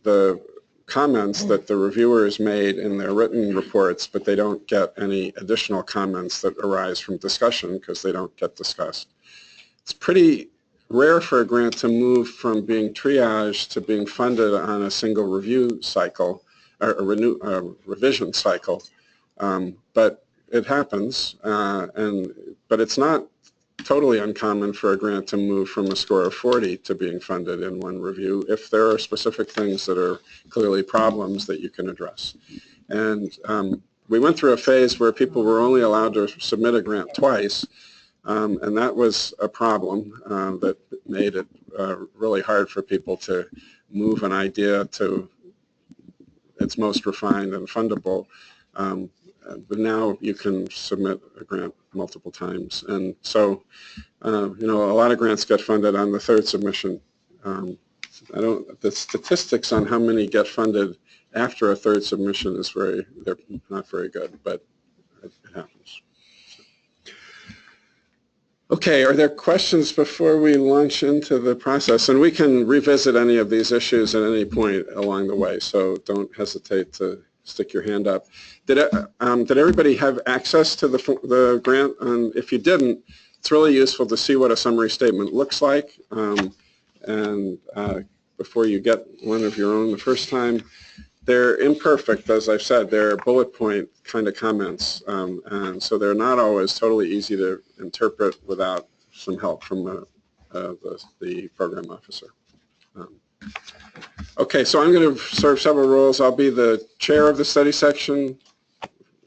the comments that the reviewers made in their written reports, but they don't get any additional comments that arise from discussion because they don't get discussed. It's pretty rare for a grant to move from being triaged to being funded on a single review cycle, or a revision cycle, but it happens, but it's not totally uncommon for a grant to move from a score of 40 to being funded in one review if there are specific things that are clearly problems that you can address. And we went through a phase where people were only allowed to submit a grant twice, and that was a problem that made it really hard for people to move an idea to its most refined and fundable. But now you can submit a grant multiple times. And so, a lot of grants get funded on the 3rd submission. The statistics on how many get funded after a 3rd submission they're not very good, but it happens. Okay, are there questions before we launch into the process? And we can revisit any of these issues at any point along the way, so don't hesitate to stick your hand up. Did everybody have access to the grant? If you didn't, it's really useful to see what a summary statement looks like. And before you get one of your own the first time, they're imperfect, as I've said. They're bullet point kind of comments, and so they're not always totally easy to interpret without some help from the program officer. Okay, so I'm going to serve several roles. I'll be the chair of the study section,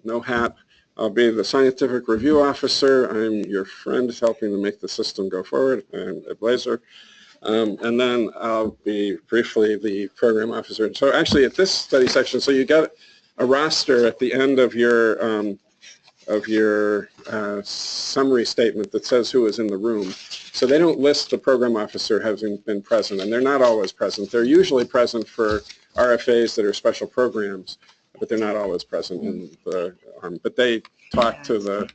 no hat. I'll be the scientific review officer. I'm your friend helping to make the system go forward. I'm a Blazer. And then I'll be briefly the program officer. So actually at this study section, so you get a roster at the end of your summary statement that says who is in the room. So they don't list the program officer having been present, and they're not always present. They're usually present for RFAs that are special programs, but they're not always present in the but they talk to the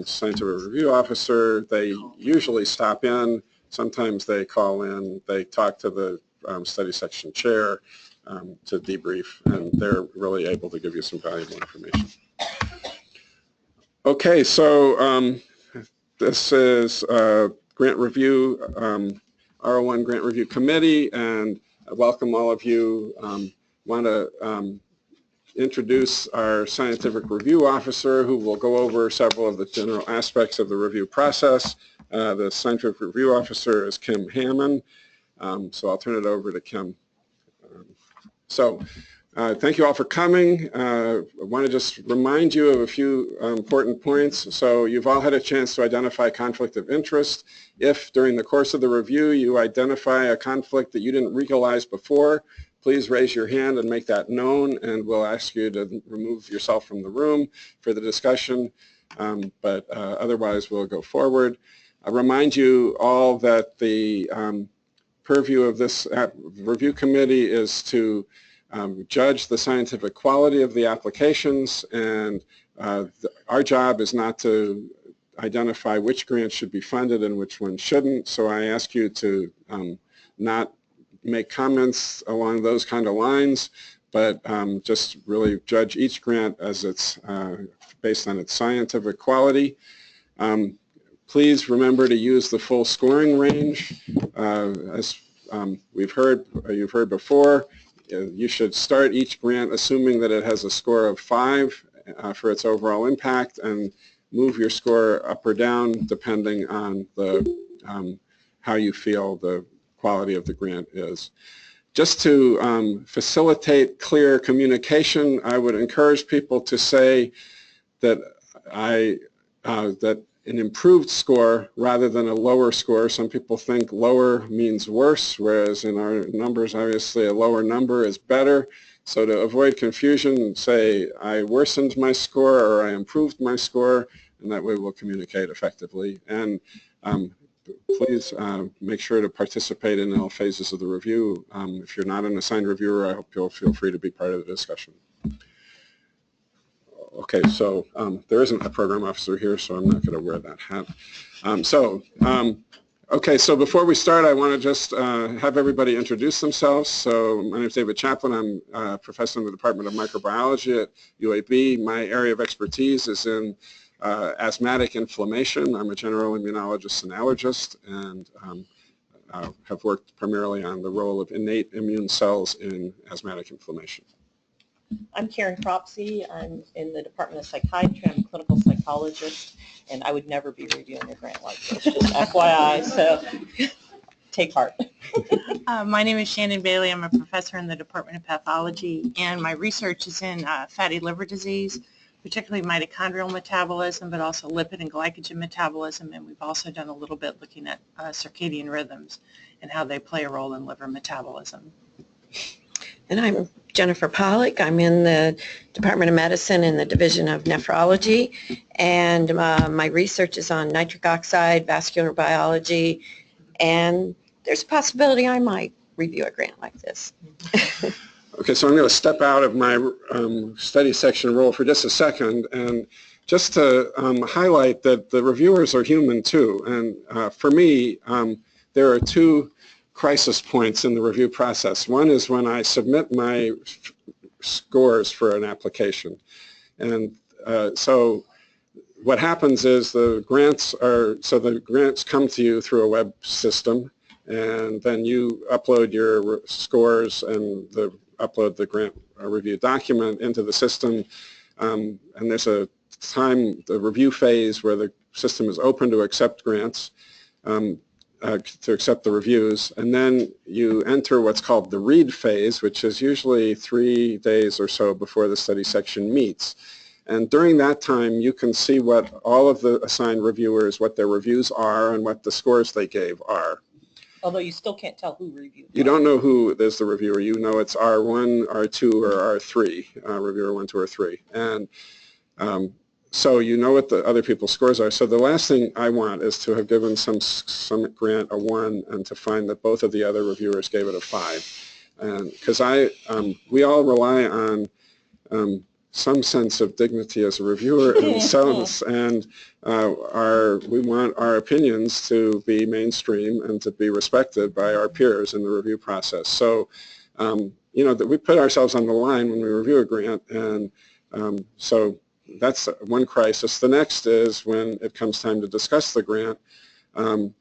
scientific review officer. They usually stop in. Sometimes they call in. They talk to the study section chair to debrief, and they're really able to give you some valuable information. Okay, so this is grant review, RO1 Grant Review Committee, and I welcome all of you. Want to introduce our scientific review officer, who will go over several of the general aspects of the review process. The scientific review officer is Kim Hammond. So I'll turn it over to Kim. Thank you all for coming. I want to just remind you of a few important points. So you've all had a chance to identify conflict of interest. If during the course of the review you identify a conflict that you didn't realize before, please raise your hand and make that known, and we'll ask you to remove yourself from the room for the discussion. Otherwise, we'll go forward. I remind you all that the purview of this review committee is to judge the scientific quality of the applications, and our job is not to identify which grants should be funded and which ones shouldn't. So I ask you to not make comments along those kind of lines, but just really judge each grant as it's based on its scientific quality. Please remember to use the full scoring range. As you've heard before, you should start each grant assuming that it has a score of 5 for its overall impact, and move your score up or down depending on the how you feel the quality of the grant is. Just to facilitate clear communication, I would encourage people to say that that an improved score rather than a lower score. Some people think lower means worse, whereas in our numbers, obviously, a lower number is better. So to avoid confusion, say I worsened my score or I improved my score, and that way we'll communicate effectively. And please make sure to participate in all phases of the review. If you're not an assigned reviewer, I hope you'll feel free to be part of the discussion. Okay, so there isn't a program officer here, so I'm not going to wear that hat. Okay, so before we start, I want to just have everybody introduce themselves. So my name is David Chaplin. I'm a professor in the Department of Microbiology at UAB. My area of expertise is in asthmatic inflammation. I'm a general immunologist and allergist, and have worked primarily on the role of innate immune cells in asthmatic inflammation. I'm Karen Cropsey. I'm in the Department of Psychiatry. I'm a clinical psychologist, and I would never be reviewing a grant like this, just FYI, so take heart. My name is Shannon Bailey. I'm a professor in the Department of Pathology, and my research is in fatty liver disease, particularly mitochondrial metabolism, but also lipid and glycogen metabolism, and we've also done a little bit looking at circadian rhythms and how they play a role in liver metabolism. And I'm Jennifer Pollack. I'm in the Department of Medicine in the Division of Nephrology, and my research is on nitric oxide, vascular biology, and there's a possibility I might review a grant like this. Okay, so I'm going to step out of my study section role for just a second, and just to highlight that the reviewers are human too. And for me, there are two crisis points in the review process. One is when I submit my scores for an application. And so what happens is the grants come to you through a web system, and then you upload your scores and upload the grant review document into the system. And there's a time, the review phase, where the system is open to accept grants. To accept the reviews, and then you enter what's called the read phase, which is usually 3 days or so before the study section meets. And during that time, you can see what all of the assigned reviewers, what their reviews are and what the scores they gave are. Although you still can't tell who reviewed. You don't know who is the reviewer. You know it's R1, R2, or R3, reviewer 1, 2, or 3. And so you know what the other people's scores are. So the last thing I want is to have given some grant a 1 and to find that both of the other reviewers gave it a 5. And because we all rely on some sense of dignity as a reviewer and we want our opinions to be mainstream and to be respected by our peers in the review process. So you know that we put ourselves on the line when we review a grant, and so that's one crisis. The next is when it comes time to discuss the grant.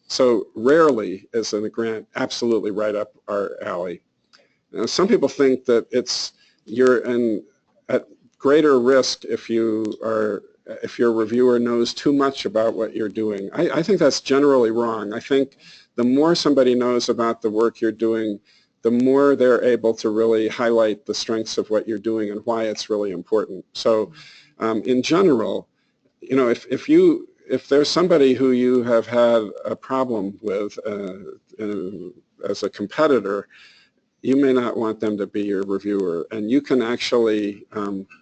So rarely is a grant absolutely right up our alley. Now, some people think that you're at greater risk if you are if your reviewer knows too much about what you're doing. I think that's generally wrong. I think the more somebody knows about the work you're doing, the more they're able to really highlight the strengths of what you're doing and why it's really important. So in general, you know, if there's somebody who you have had a problem with as a competitor, you may not want them to be your reviewer. And you can actually,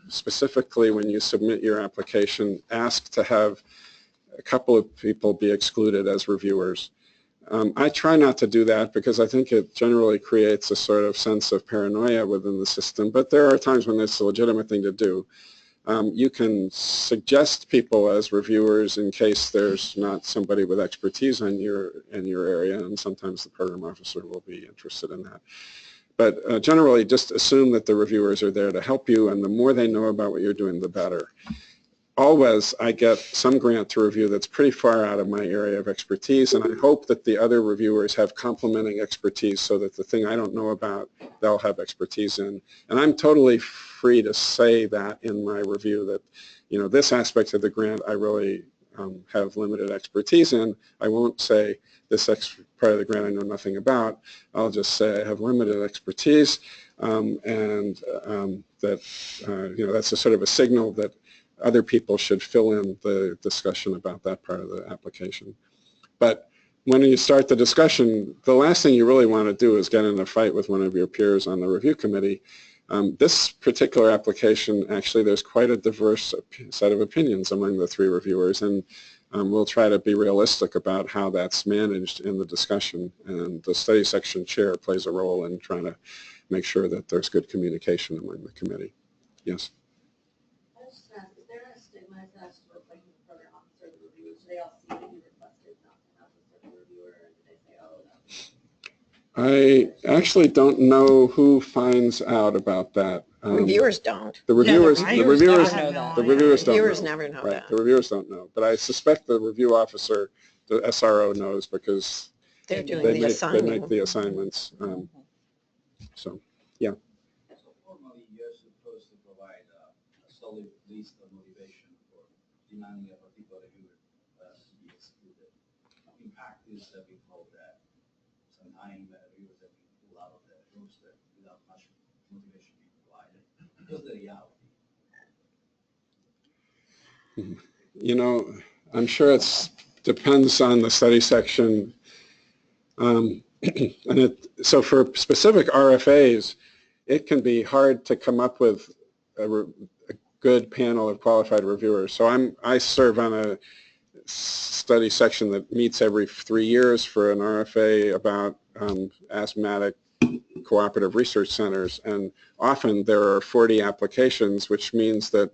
specifically when you submit your application, ask to have a couple of people be excluded as reviewers. I try not to do that because I think it generally creates a sort of sense of paranoia within the system, but there are times when it's a legitimate thing to do. You can suggest people as reviewers in case there's not somebody with expertise in your area, and sometimes the program officer will be interested in that. But generally, just assume that the reviewers are there to help you, and the more they know about what you're doing, the better. Always, I get some grant to review that's pretty far out of my area of expertise, and I hope that the other reviewers have complementing expertise so that the thing I don't know about, they'll have expertise in. And I'm totally free to say that in my review that, you know, this aspect of the grant I really have limited expertise in. I won't say this part of the grant I know nothing about. I'll just say I have limited expertise, and that, you know, that's a sort of a signal that other people should fill in the discussion about that part of the application. But when you start the discussion, the last thing you really want to do is get in a fight with one of your peers on the review committee. This particular application, actually, there's quite a diverse set of opinions among the three reviewers, and we'll try to be realistic about how that's managed in the discussion. And the study section chair plays a role in trying to make sure that there's good communication among the committee. Yes? I actually don't know who finds out about that. Reviewers don't. The reviewers No, the reviewers never know that. the reviewers don't Reviewers know. never know Right, that. the reviewers don't know. But I suspect the review officer, the SRO, knows because They're doing they the make assignment. the assignments. So, yeah. So formally, you're supposed to provide a solid list of motivation for demanding a particular reviewer to be excluded. In practice, I've been told that sometimes reviewers have been pulled out of the roster without much motivation being provided. Because the reality. You know, I'm sure it depends on the study section. So for specific RFAs, it can be hard to come up with a good panel of qualified reviewers. So I serve on a study section that meets every 3 years for an RFA about asthmatic cooperative research centers, and often there are 40 applications, which means that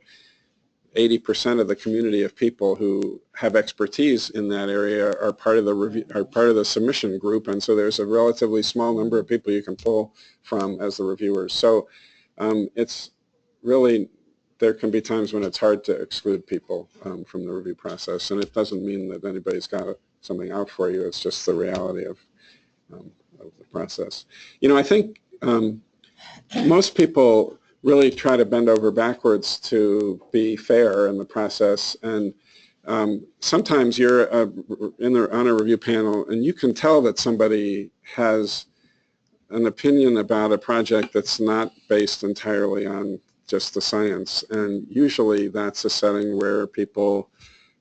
80% of the community of people who have expertise in that area are part of the review, are part of the submission group, and so there's a relatively small number of people you can pull from as the reviewers. So it's really, there can be times when it's hard to exclude people from the review process, and it doesn't mean that anybody's got something out for you. It's just the reality of the process. You know, I think most people really try to bend over backwards to be fair in the process, and sometimes you're on a review panel and you can tell that somebody has an opinion about a project that's not based entirely on just the science, and usually that's a setting where people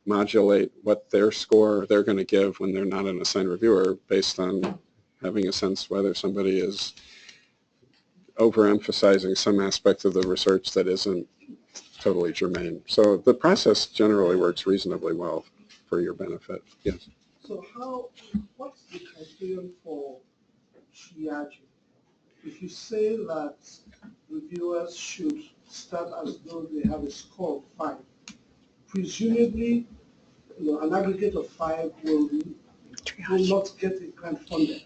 modulate what their score they're going to give when they're not an assigned reviewer based on having a sense whether somebody is overemphasizing some aspect of the research that isn't totally germane. So the process generally works reasonably well for your benefit. Yes. So what's the criterion for triaging? If you say that reviewers should start as though they have a score of 5, presumably, an aggregate of 5 will not get a grant funded.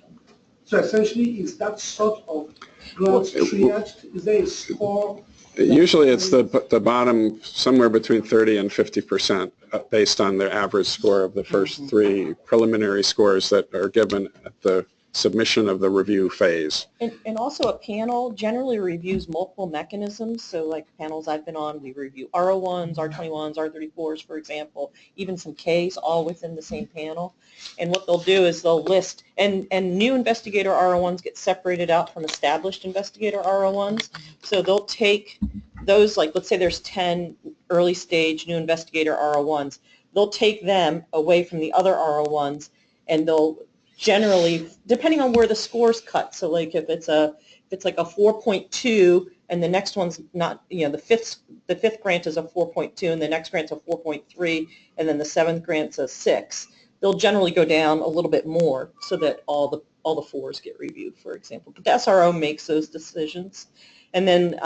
So essentially, is that sort of grant triaged? Is there a score? Usually it's the bottom, somewhere between 30 and 50% based on their average score of the first 3 preliminary scores that are given at the submission of the review phase. And also a panel generally reviews multiple mechanisms. So like panels I've been on, we review RO1s, R21s, R34s, for example, even some Ks all within the same panel. And what they'll do is they'll list, and new investigator RO1s get separated out from established investigator RO1s. So they'll take those, like let's say there's 10 early stage new investigator RO1s. They'll take them away from the other RO1s, and they'll generally, depending on where the score's cut, so like if it's like a 4.2 and the next one's not, the fifth grant is a 4.2 and the next grant's a 4.3 and then the seventh grant's a 6, they'll generally go down a little bit more so that all the 4s get reviewed, for example. But the SRO makes those decisions, and then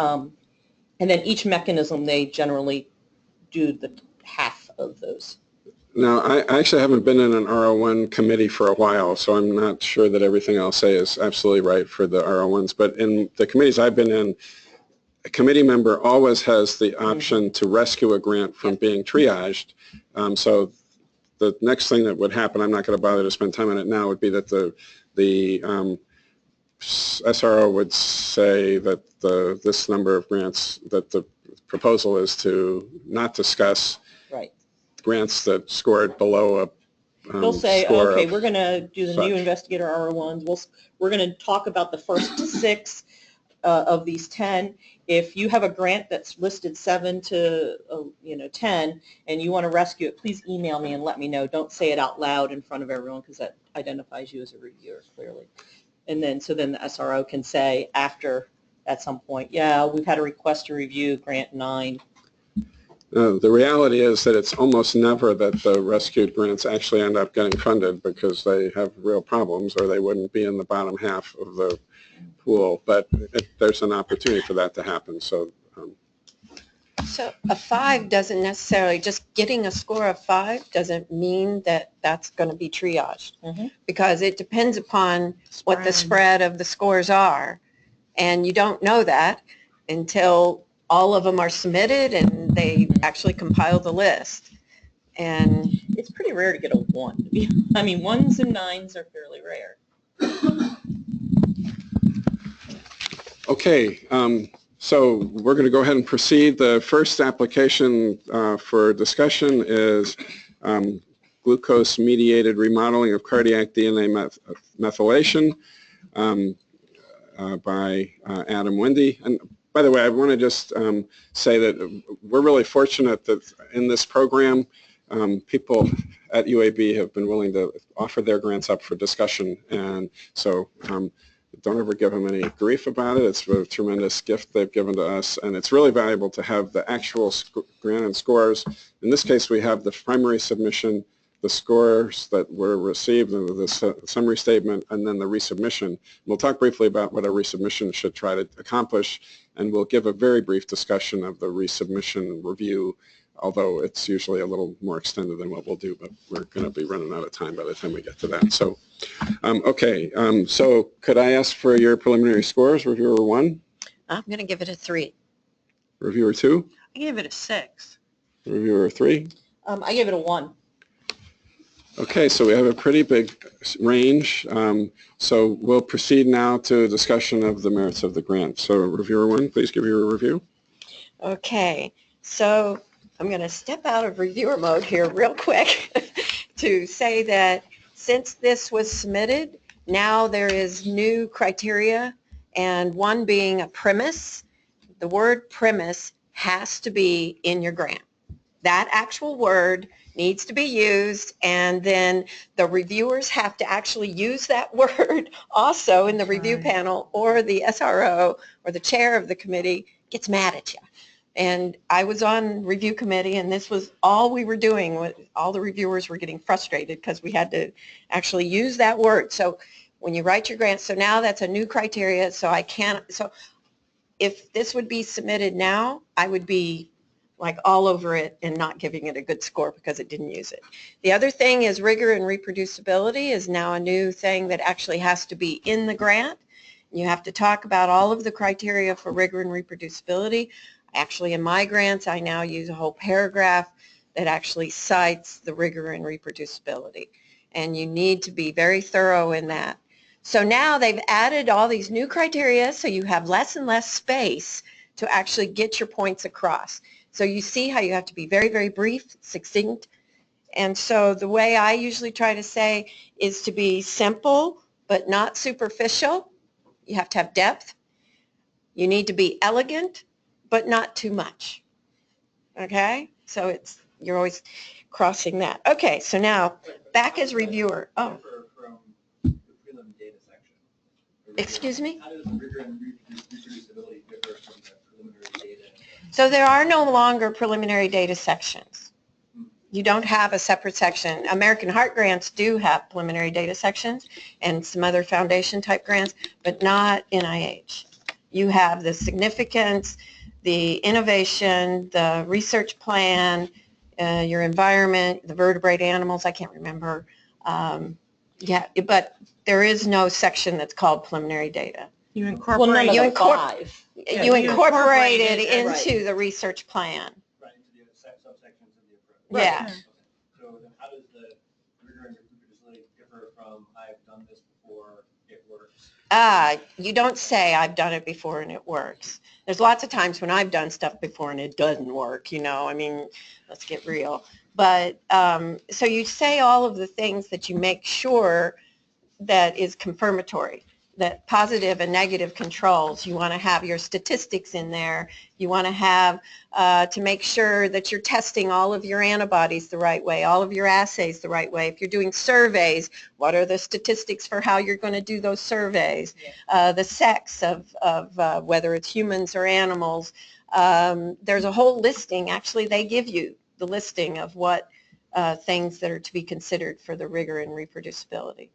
each mechanism they generally do the half of those. Now, I actually haven't been in an RO1 committee for a while, so I'm not sure that everything I'll say is absolutely right for the RO1s. But in the committees I've been in, a committee member always has the option to rescue a grant from being triaged. So the next thing that would happen, I'm not going to bother to spend time on it now, would be that the SRO would say that this number of grants, that the proposal is to not discuss grants that scored below a They'll say, score okay, of we're going to do the such. new investigator RO1s. We're going to talk about the first 6 of these 10. If you have a grant that's listed 7 to 10 and you want to rescue it, please email me and let me know. Don't say it out loud in front of everyone because that identifies you as a reviewer clearly. And then the SRO can say after, at some point, yeah, we've had a request to review grant 9. The reality is that it's almost never that the rescued grants actually end up getting funded because they have real problems or they wouldn't be in the bottom half of the pool. But there's an opportunity for that to happen. So a 5 doesn't necessarily, just getting a score of 5 doesn't mean that that's going to be triaged, because it depends upon what the spread of the scores are. And you don't know that until all of them are submitted and they actually compile the list. And it's pretty rare to get a 1. I mean, 1s and 9s are fairly rare. okay, so we're going to go ahead and proceed. The first application for discussion is glucose-mediated remodeling of cardiac DNA methylation by Adam Wendy. And by the way, I want to just say that we're really fortunate that in this program, people at UAB have been willing to offer their grants up for discussion. And so don't ever give them any grief about it. It's a tremendous gift they've given to us. And it's really valuable to have the actual grant and scores. In this case, we have the primary submission, the scores that were received, the summary statement, and then the resubmission. We'll talk briefly about what a resubmission should try to accomplish, and we'll give a very brief discussion of the resubmission review, although it's usually a little more extended than what we'll do, but we're going to be running out of time by the time we get to that. So, so could I ask for your preliminary scores, Reviewer 1? I'm going to give it a 3. Reviewer 2? I gave it a 6. Reviewer 3? I gave it a 1. Okay, so we have a pretty big range. So we'll proceed now to a discussion of the merits of the grant. So Reviewer 1, please give your review. Okay, so I'm going to step out of reviewer mode here real quick to say that since this was submitted, now there is new criteria, and one being a premise. The word premise has to be in your grant. That actual word needs to be used, and then the reviewers have to actually use that word also in the review panel, or the SRO or the chair of the committee gets mad at you. And I was on review committee, and this was all we were doing. All the reviewers were getting frustrated because we had to actually use that word. So when you write your grant, so now that's a new criteria, so I can't, so if this would be submitted now, I would be like all over it and not giving it a good score because it didn't use it. The other thing is rigor and reproducibility is now a new thing that actually has to be in the grant. You have to talk about all of the criteria for rigor and reproducibility. Actually, in my grants, I now use a whole paragraph that actually cites the rigor and reproducibility. And you need to be very thorough in that. So now they've added all these new criteria, so you have less and less space to actually get your points across. So you see how you have to be very, very brief, succinct. And so the way I usually try to say is to be simple, but not superficial. You have to have depth. You need to be elegant, but not too much. Okay? So you're always crossing that. Okay, so now back as reviewer. Oh. Differ from the prelim data section? Excuse me? How does rigor and reproducibility differ from the preliminary data? So there are no longer preliminary data sections. You don't have a separate section. American Heart grants do have preliminary data sections and some other foundation type grants, but not NIH. You have the significance, the innovation, the research plan, your environment, the vertebrate animals, I can't remember. Yeah, but there is no section that's called preliminary data. You Well, incorporate. none of You the incor- five. Yeah, You you incorporate incorporate it it, into the research plan. Right, into the subsections of the approach. Yeah. Okay. So then how does the rigor and reproducibility differ from I've done this before, it works? You don't say I've done it before and it works. There's lots of times when I've done stuff before and it doesn't work, I mean, let's get real. But so you say all of the things that you make sure that is confirmatory, that positive and negative controls. You want to have your statistics in there. You want to have to make sure that you're testing all of your antibodies the right way, all of your assays the right way. If you're doing surveys, what are the statistics for how you're going to do those surveys? The sex of whether it's humans or animals. There's a whole listing. Actually, they give you the listing of what things that are to be considered for the rigor and reproducibility.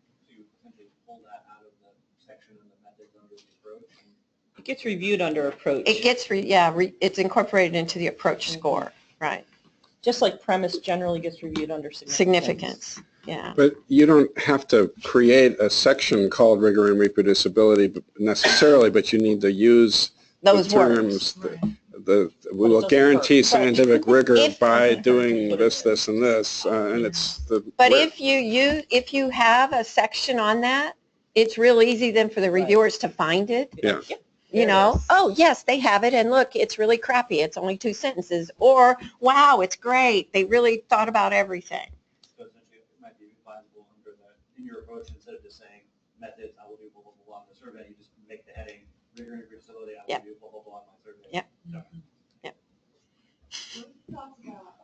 It gets reviewed under approach. It gets, it's incorporated into the approach score, right? Just like premise generally gets reviewed under Significance, yeah. But you don't have to create a section called rigor and reproducibility necessarily, but you need to use Those the terms. words. We will guarantee work. scientific rigor If- by doing this, this, and this, and it's the. But if you have a section on that, it's real easy then for the reviewers to find it. Yeah. Oh, yes, they have it, and look, it's really crappy. It's only 2 sentences. Or, wow, it's great. They really thought about everything. So essentially, it might be advisable in your approach, instead of just saying methods, I will do blah, blah, blah on the survey, you just make the heading rigor and reproducibility, I will do blah, blah, blah on my survey. Yep. Okay. We talked about,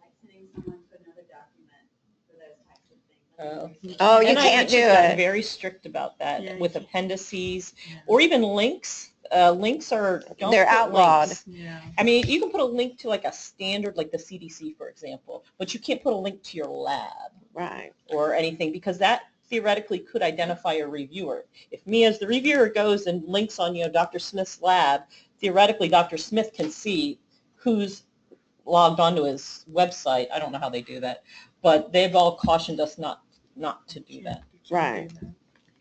like sending someone to another document for those types of things. Oh, you NIH can't do has gotten it. very strict about that Yeah, with you can't. appendices Yeah. or even links. Links are don't They're put outlawed. links. Yeah. I mean, you can put a link to like a standard, like the CDC, for example, but you can't put a link to your lab Right. or anything because that theoretically could identify a reviewer. If me as the reviewer goes and links on, Dr. Smith's lab, theoretically Dr. Smith can see who's logged onto his website. I don't know how they do that, but they've all cautioned us not to do that. Right.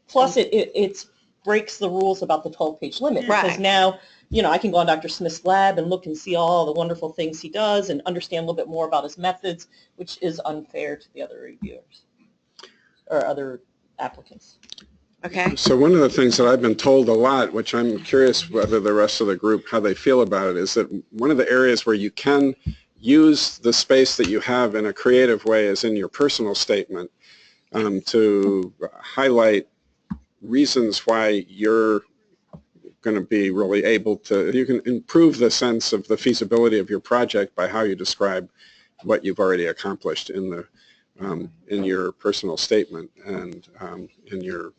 Plus, it breaks the rules about the 12-page limit because Right. now, I can go on Dr. Smith's lab and look and see all the wonderful things he does and understand a little bit more about his methods, which is unfair to the other reviewers or other applicants. Okay. So one of the things that I've been told a lot, which I'm curious whether the rest of the group, how they feel about it, is that one of the areas where you can use the space that you have in a creative way is in your personal statement to highlight reasons why you're going to be really able to, you can improve the sense of the feasibility of your project by how you describe what you've already accomplished in your personal statement and in your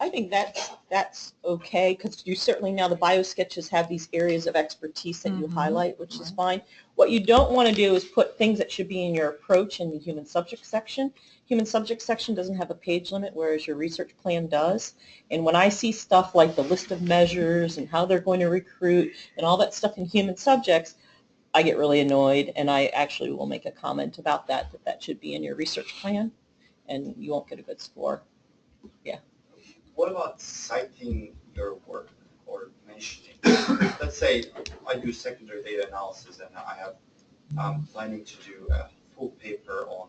I think that's okay because you certainly now the biosketches have these areas of expertise that you highlight, which is fine. What you don't want to do is put things that should be in your approach in the human subject section. Human subject section doesn't have a page limit, whereas your research plan does. And when I see stuff like the list of measures and how they're going to recruit and all that stuff in human subjects, I get really annoyed, and I actually will make a comment about that should be in your research plan, and you won't get a good score. Yeah. What about citing your work or mentioning? Let's say I do secondary data analysis and I have planning to do a full paper on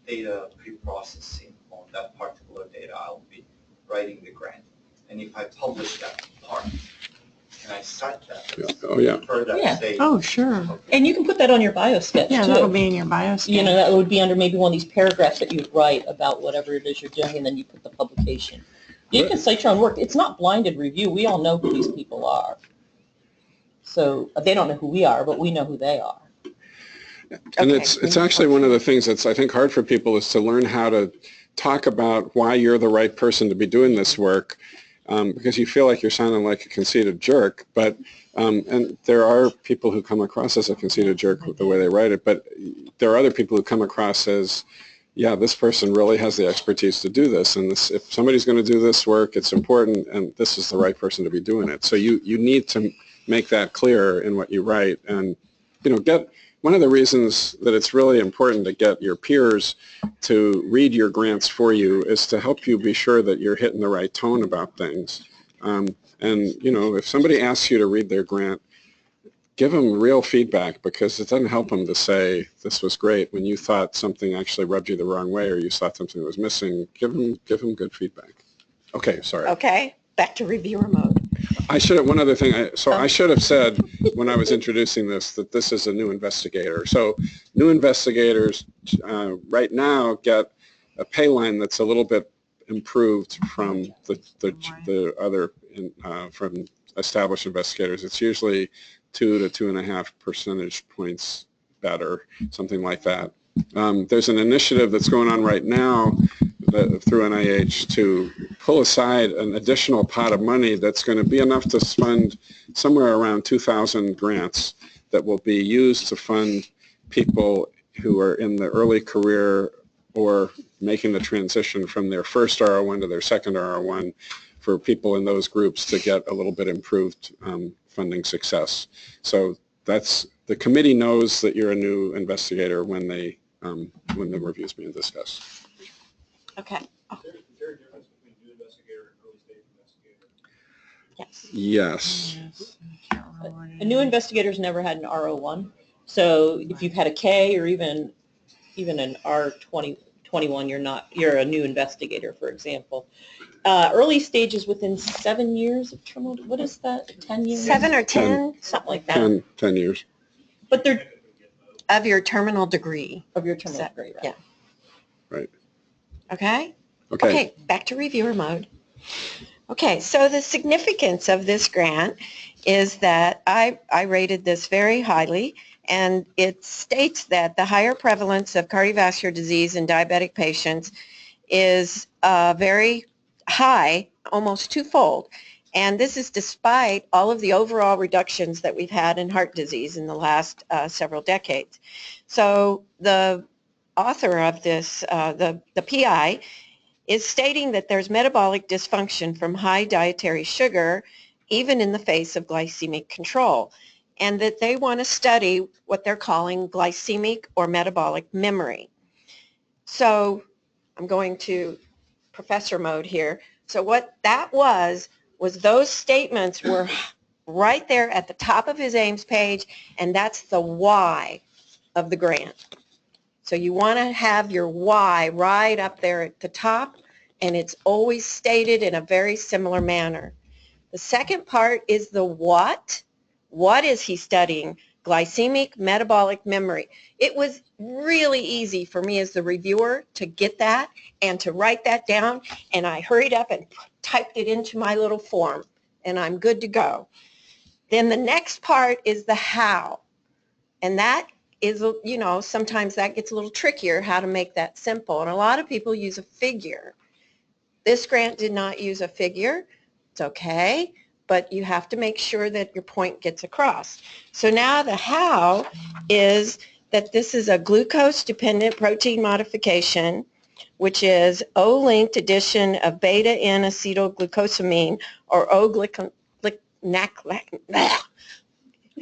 data pre-processing on that particular data, I'll be writing the grant. And if I publish that part, can I cite that? Yeah. Oh, yeah. For that Yeah. state? Oh, sure. Okay. And you can put that on your bio sketch Yeah, too. that'll be in your bio sketch. You know, that would be under maybe one of these paragraphs that you'd write about whatever it is you're doing, and then you put the publication. You can cite your own work. It's not blinded review. We all know who these people are. So they don't know who we are, but we know who they are. And Okay. it's actually one of the things that's, I think, hard for people is to learn how to talk about why you're the right person to be doing this work, because you feel like you're sounding like a conceited jerk. But and there are people who come across as a conceited jerk with the way they write it, but there are other people who come across as, yeah, this person really has the expertise to do this, and this, if somebody's going to do this work, it's important, and this is the right person to be doing it. So you need to make that clear in what you write, and get. One of the reasons that it's really important to get your peers to read your grants for you is to help you be sure that you're hitting the right tone about things. And if somebody asks you to read their grant, give them real feedback, because it doesn't help them to say this was great when you thought something actually rubbed you the wrong way or you thought something was missing. Give them good feedback. Okay, sorry. Okay, back to reviewer mode. I should have, one other thing, I should have said when I was introducing this that this is a new investigator. So new investigators right now get a pay line that's a little bit improved from the other, from established investigators. It's usually 2 to 2.5 percentage points better, something like that. There's an initiative that's going on right now through NIH to pull aside an additional pot of money that's going to be enough to fund somewhere around 2,000 grants that will be used to fund people who are in the early career or making the transition from their first RO1 to their second RO1, for people in those groups to get a little bit improved funding success. So that's, the committee knows that you're a new investigator when the review's being discussed. Okay. Is there a difference between new investigator and early stage investigator? Yes. A new investigator's never had an RO1. So if you've had a K or even an R21, you're a new investigator, for example. Early stage is within 7 years of terminal. What is that? 10 years? 7 or 10, something like that. 10 years. But they're Of your terminal degree. of your terminal degree, right? Yeah. Right. Okay? Okay. Okay, back to reviewer mode. Okay, so the significance of this grant is that I rated this very highly, and it states that the higher prevalence of cardiovascular disease in diabetic patients is very high, almost twofold. And this is despite all of the overall reductions that we've had in heart disease in the last several decades. So the author of this, the PI, is stating that there's metabolic dysfunction from high dietary sugar, even in the face of glycemic control, and that they want to study what they're calling glycemic or metabolic memory. So I'm going to professor mode here. So what that was those statements were right there at the top of his Ames page, and that's the why of the grant. So you want to have your why right up there at the top, and it's always stated in a very similar manner. The second part is the what. What is he studying? Glycemic metabolic memory. It was really easy for me as the reviewer to get that and to write that down, and I hurried up and typed it into my little form, and I'm good to go. Then the next part is the how, and that is, sometimes that gets a little trickier, how to make that simple, and a lot of people use a figure. This grant did not use a figure. It's okay, but you have to make sure that your point gets across. So now the how is that this is a glucose-dependent protein modification, which is O-linked addition of beta-N-acetylglucosamine, or O-glycanac.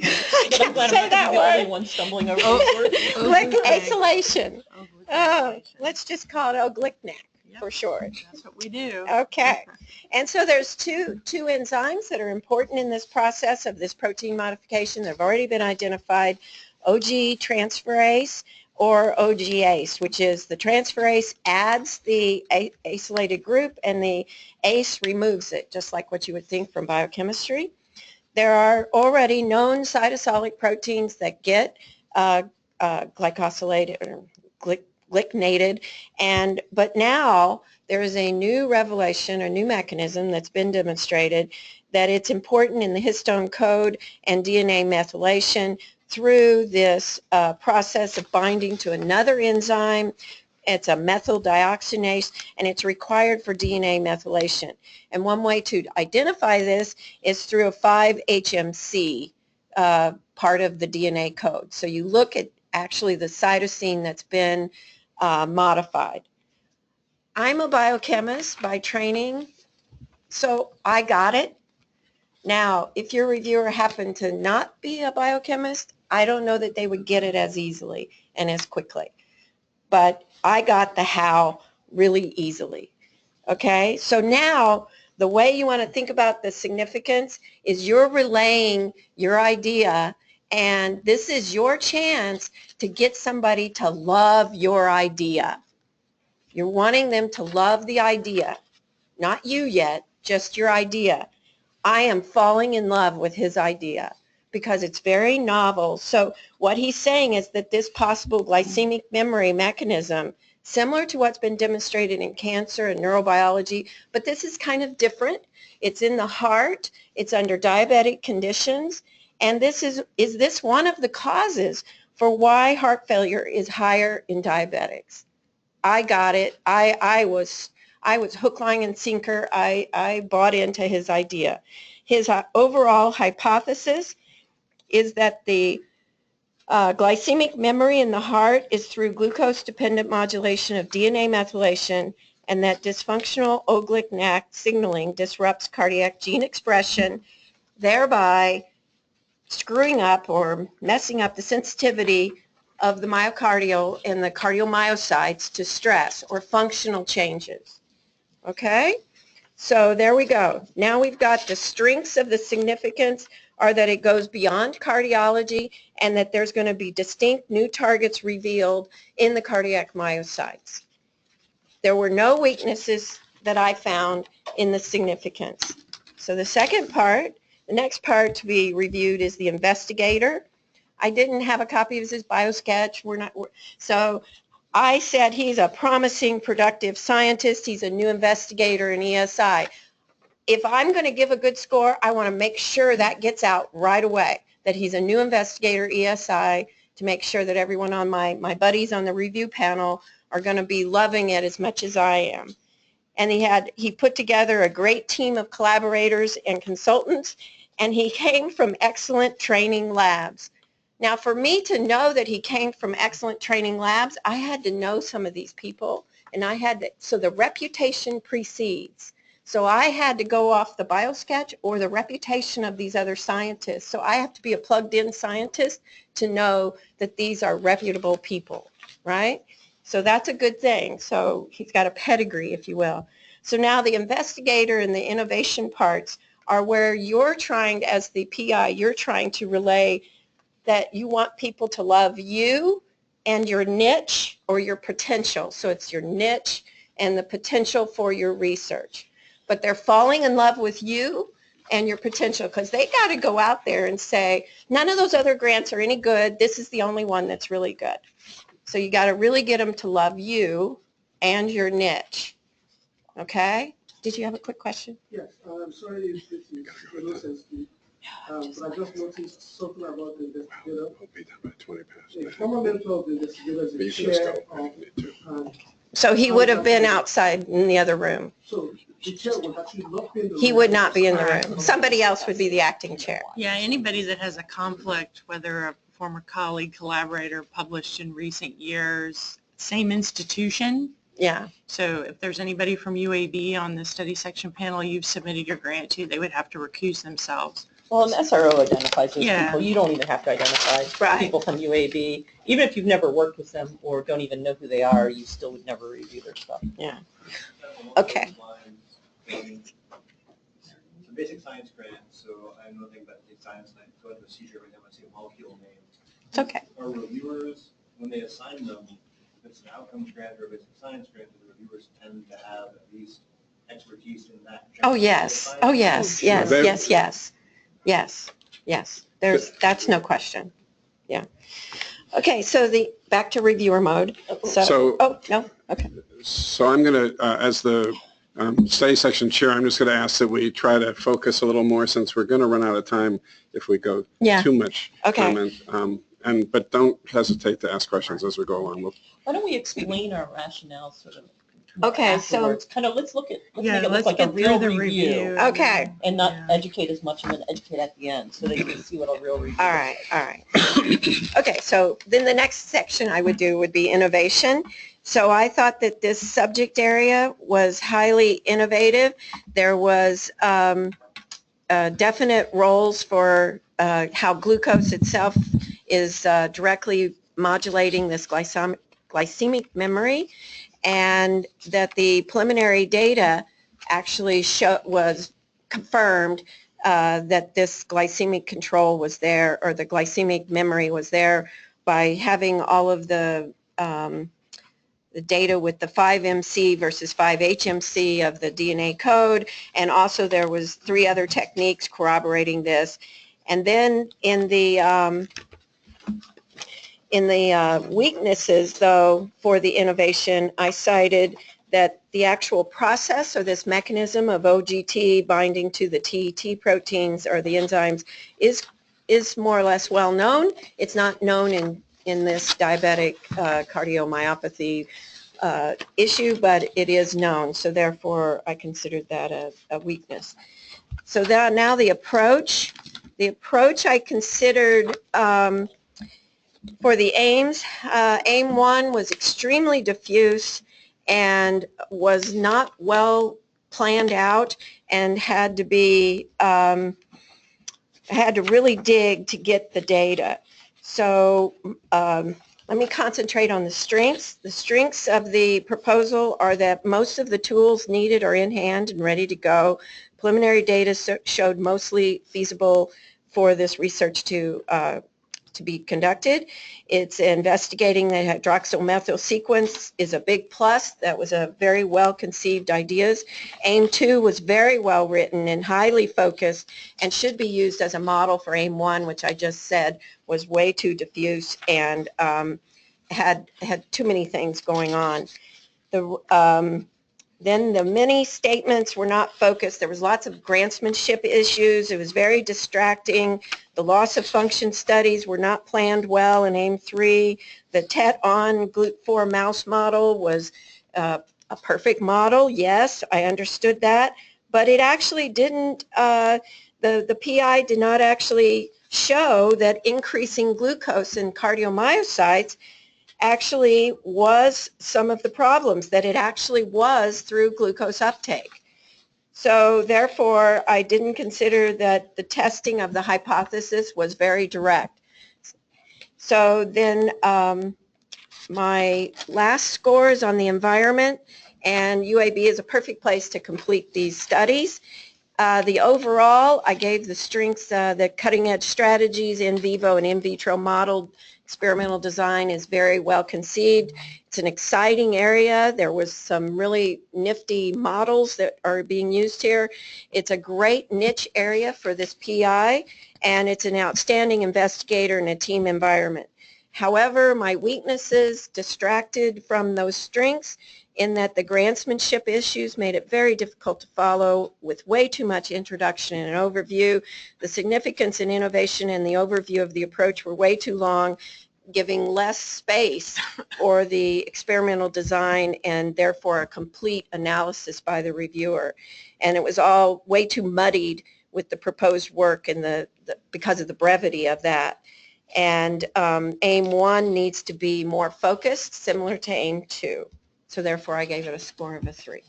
I can't say that word. One stumbling over these words. Glycosylation. Oh, let's just call it O-glycanac for short. That's what we do. Okay. And so there's two enzymes that are important in this process of this protein modification that have already been identified. OG transferase, or OG-ACE, which is the transferase adds the acylated group and the ACE removes it, just like what you would think from biochemistry. There are already known cytosolic proteins that get glycosylated or glycinated, but now there is a new revelation, a new mechanism that's been demonstrated that it's important in the histone code and DNA methylation through this process of binding to another enzyme. It's a methyl dioxinase, and it's required for DNA methylation. And one way to identify this is through a 5-HMC part of the DNA code. So you look at actually the cytosine that's been modified. I'm a biochemist by training, so I got it. Now, if your reviewer happened to not be a biochemist, I don't know that they would get it as easily and as quickly. But I got the how really easily. Okay, so now the way you want to think about the significance is you're relaying your idea, and this is your chance to get somebody to love your idea. You're wanting them to love the idea, not you yet, just your idea. I am falling in love with his idea because it's very novel. So what he's saying is that this possible glycemic memory mechanism, similar to what's been demonstrated in cancer and neurobiology, but this is kind of different. It's in the heart, it's under diabetic conditions, and this is this one of the causes for why heart failure is higher in diabetics? I got it. I was hook, line, and sinker. I bought into his idea. His overall hypothesis is that the glycemic memory in the heart is through glucose-dependent modulation of DNA methylation, and that dysfunctional O-GlcNAc signaling disrupts cardiac gene expression, thereby screwing up or messing up the sensitivity of the myocardial and the cardiomyocytes to stress or functional changes. Okay? So there we go. Now we've got the strengths of the significance are that it goes beyond cardiology and that there's going to be distinct new targets revealed in the cardiac myocytes. There were no weaknesses that I found in the significance. So the second part, the next part to be reviewed is the investigator. I didn't have a copy of his biosketch. So I said he's a promising, productive scientist. He's a new investigator in ESI. If I'm going to give a good score, I want to make sure that gets out right away, that he's a new investigator, ESI, to make sure that everyone on my buddies on the review panel are going to be loving it as much as I am. And he put together a great team of collaborators and consultants, and he came from excellent training labs. Now, for me to know that he came from excellent training labs, I had to know some of these people, and so the reputation precedes. So I had to go off the biosketch or the reputation of these other scientists. So I have to be a plugged-in scientist to know that these are reputable people, right? So that's a good thing. So he's got a pedigree, if you will. So now the investigator and the innovation parts are where you're trying, as the PI, you're trying to relay that you want people to love you and your niche or your potential. So it's your niche and the potential for your research. But they're falling in love with you and your potential because they got to go out there and say, none of those other grants are any good. This is the only one that's really good. So you got to really get them to love you and your niche. Okay? Did you have a quick question? Yes, I'm sorry if this is sensitive, but I just noticed something about the investigator. A former mentor of the investigator is the chair of... So he would have been outside in the other room. So the chair would actually not be in the room. He would not be in the room. Somebody else would be the acting chair. Yeah, anybody that has a conflict, whether a former colleague, collaborator, published in recent years, same institution. Yeah. So if there's anybody from UAB on the study section panel you've submitted your grant to, they would have to recuse themselves. Well, an SRO identifies those Yeah. people. You don't even have to identify people from UAB. Even if you've never worked with them or don't even know who they are, you still would never review their stuff. Yeah. Okay. It's a basic science grant, so I know nothing about the science, and I go into a seizure right now and say molecule name. It's okay. Are reviewers when they assign them, if it's an outcomes grant or if it's a science grant, the reviewers tend to have at least expertise in that. Oh, yes. Oh, yes, yes, They- yes, yes, yes, yes. That's no question. Yeah. Okay, so back to reviewer mode. So- oh, no, okay. So I'm going to, as the study section chair, I'm just going to ask that we try to focus a little more since we're going to run out of time if we go Yeah. too much Okay. comment. But don't hesitate to ask questions as we go along. Why don't we explain our rationale sort of Okay, so- afterwards? Kind of, let's make it Yeah, look let's like a get real through the review. review. Okay. And not Yeah. educate as much and then educate at the end so that you can see what a real review All is. right, all right. Okay, so then the next section I would do would be innovation. So I thought that this subject area was highly innovative. There was definite roles for how glucose itself is directly modulating this glycemic memory, and that the preliminary data actually was confirmed that this glycemic control was there, or the glycemic memory was there, by having all of the data with the 5MC versus 5HMC of the DNA code, and also there was 3 other techniques corroborating this. And then in the weaknesses, though, for the innovation, I cited that the actual process, or this mechanism of OGT binding to the TET proteins or the enzymes, is more or less well known. It's not known in this diabetic cardiomyopathy issue, but it is known. So therefore, I considered that a weakness. So now the approach. The approach I considered for the aims. Aim 1 was extremely diffuse and was not well planned out, and had to be had to really dig to get the data. So let me concentrate on the strengths. The strengths of the proposal are that most of the tools needed are in hand and ready to go. Preliminary data showed mostly feasible for this research to be conducted. It's investigating the hydroxymethyl sequence is a big plus. That was a very well conceived ideas. AIM 2 was very well written and highly focused and should be used as a model for AIM 1, which I just said was way too diffuse and had too many things going on. Then the many statements were not focused. There was lots of grantsmanship issues. It was very distracting. The loss of function studies were not planned well in AIM 3. The TET-on GLUT4 mouse model was a perfect model. Yes, I understood that. But it actually didn't, the PI did not actually show that increasing glucose in cardiomyocytes actually was some of the problems, that it actually was through glucose uptake. So therefore, I didn't consider that the testing of the hypothesis was very direct. So then my last scores on the environment, and UAB is a perfect place to complete these studies. The overall, I gave the strengths, the cutting edge strategies, in vivo and in vitro modeled experimental design is very well conceived. It's an exciting area. There was some really nifty models that are being used here. It's a great niche area for this PI, and it's an outstanding investigator in a team environment. However, my weaknesses distracted from those strengths, in that the grantsmanship issues made it very difficult to follow with way too much introduction and an overview. The significance and innovation in the overview of the approach were way too long, giving less space for the experimental design and therefore a complete analysis by the reviewer. And it was all way too muddied with the proposed work and because of the brevity of that. And AIM 1 needs to be more focused, similar to AIM 2. So therefore, I gave it a score of a 3.